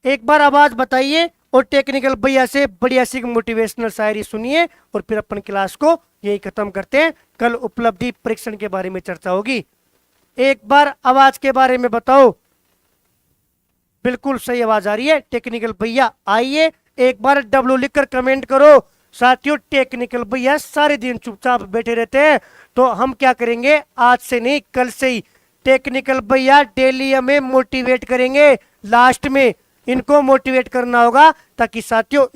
एक बार आवाज बताइए, और टेक्निकल भैया से बढ़िया सी मोटिवेशनल शायरी सुनिए, और फिर अपन क्लास को यही खत्म करते हैं। कल उपलब्धि परीक्षण के बारे में चर्चा होगी। एक बार आवाज के बारे में बताओ। बिल्कुल सही आवाज आ रही है टेक्निकल भैया, आइए एक बार डब्लू लिखकर कमेंट करो। साथियों, टेक्निकल भैया सारे दिन चुपचाप बैठे रहते हैं, तो हम क्या करेंगे, आज से नहीं कल से ही टेक्निकल भैया डेली हमें मोटिवेट करेंगे। लास्ट में इनको मोटिवेट करना होगा, ताकि साथियों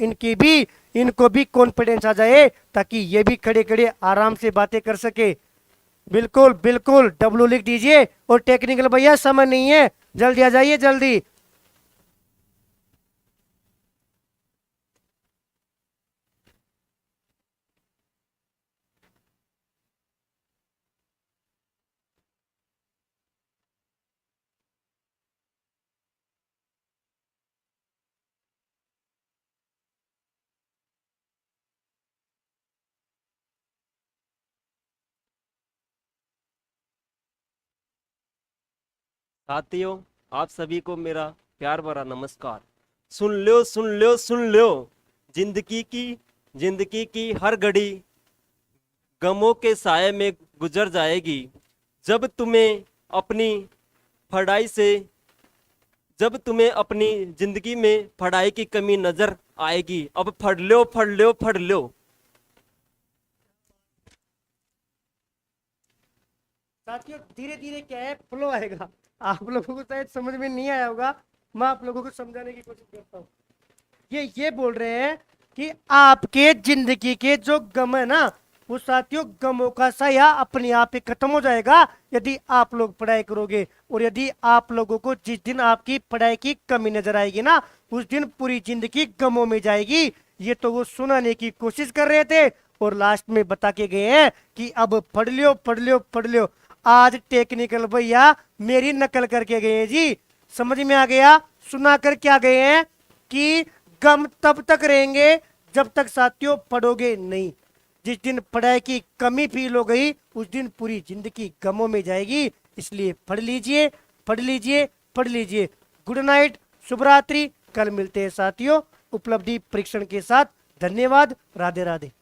इनको भी कॉन्फिडेंस आ जाए, ताकि ये भी खड़े खड़े आराम से बातें कर सके। बिल्कुल बिल्कुल डब्लू लिख दीजिए। और टेक्निकल भैया समय नहीं है, जल्दी आ जाइए जल्दी। साथियों, आप सभी को मेरा प्यार भरा नमस्कार। सुन लो सुन लो सुन लो, जिंदगी की हर घड़ी गमों के साए में गुजर जाएगी। जब तुम्हें अपनी पढ़ाई से जब तुम्हें अपनी जिंदगी में पढ़ाई की कमी नजर आएगी, अब पढ़ लो पढ़ लो पढ़ लो। साथियों, धीरे धीरे क्या है, फ्लो आएगा। आप लोगों को शायद समझ में नहीं आया होगा, मैं आप लोगों को समझाने की कोशिश करता हूँ। ये बोल रहे हैं कि आपके जिंदगी के जो गम है ना, वो साथियों गमों का साया अपने आप ही खत्म हो जाएगा, यदि आप लोग पढ़ाई करोगे। और यदि आप लोगों को जिस दिन आपकी पढ़ाई की कमी नजर आएगी ना, उस दिन पूरी जिंदगी गमों में जाएगी। ये तो वो सुनाने की कोशिश कर रहे थे, और लास्ट में बता के गए हैं कि अब पढ़ लियो पढ़ लियो पढ़ लियो। आज टेक्निकल भैया मेरी नकल करके गए हैं जी, समझ में आ गया। सुना कर क्या गए हैं कि गम तब तक रहेंगे जब तक साथियों पढ़ोगे नहीं। जिस दिन पढ़ाई की कमी फील हो गई, उस दिन पूरी जिंदगी गमों में जाएगी। इसलिए पढ़ लीजिए पढ़ लीजिए पढ़ लीजिए। गुड नाइट, शुभ रात्रि। कल मिलते हैं साथियों उपलब्धि परीक्षण के साथ। धन्यवाद, राधे राधे।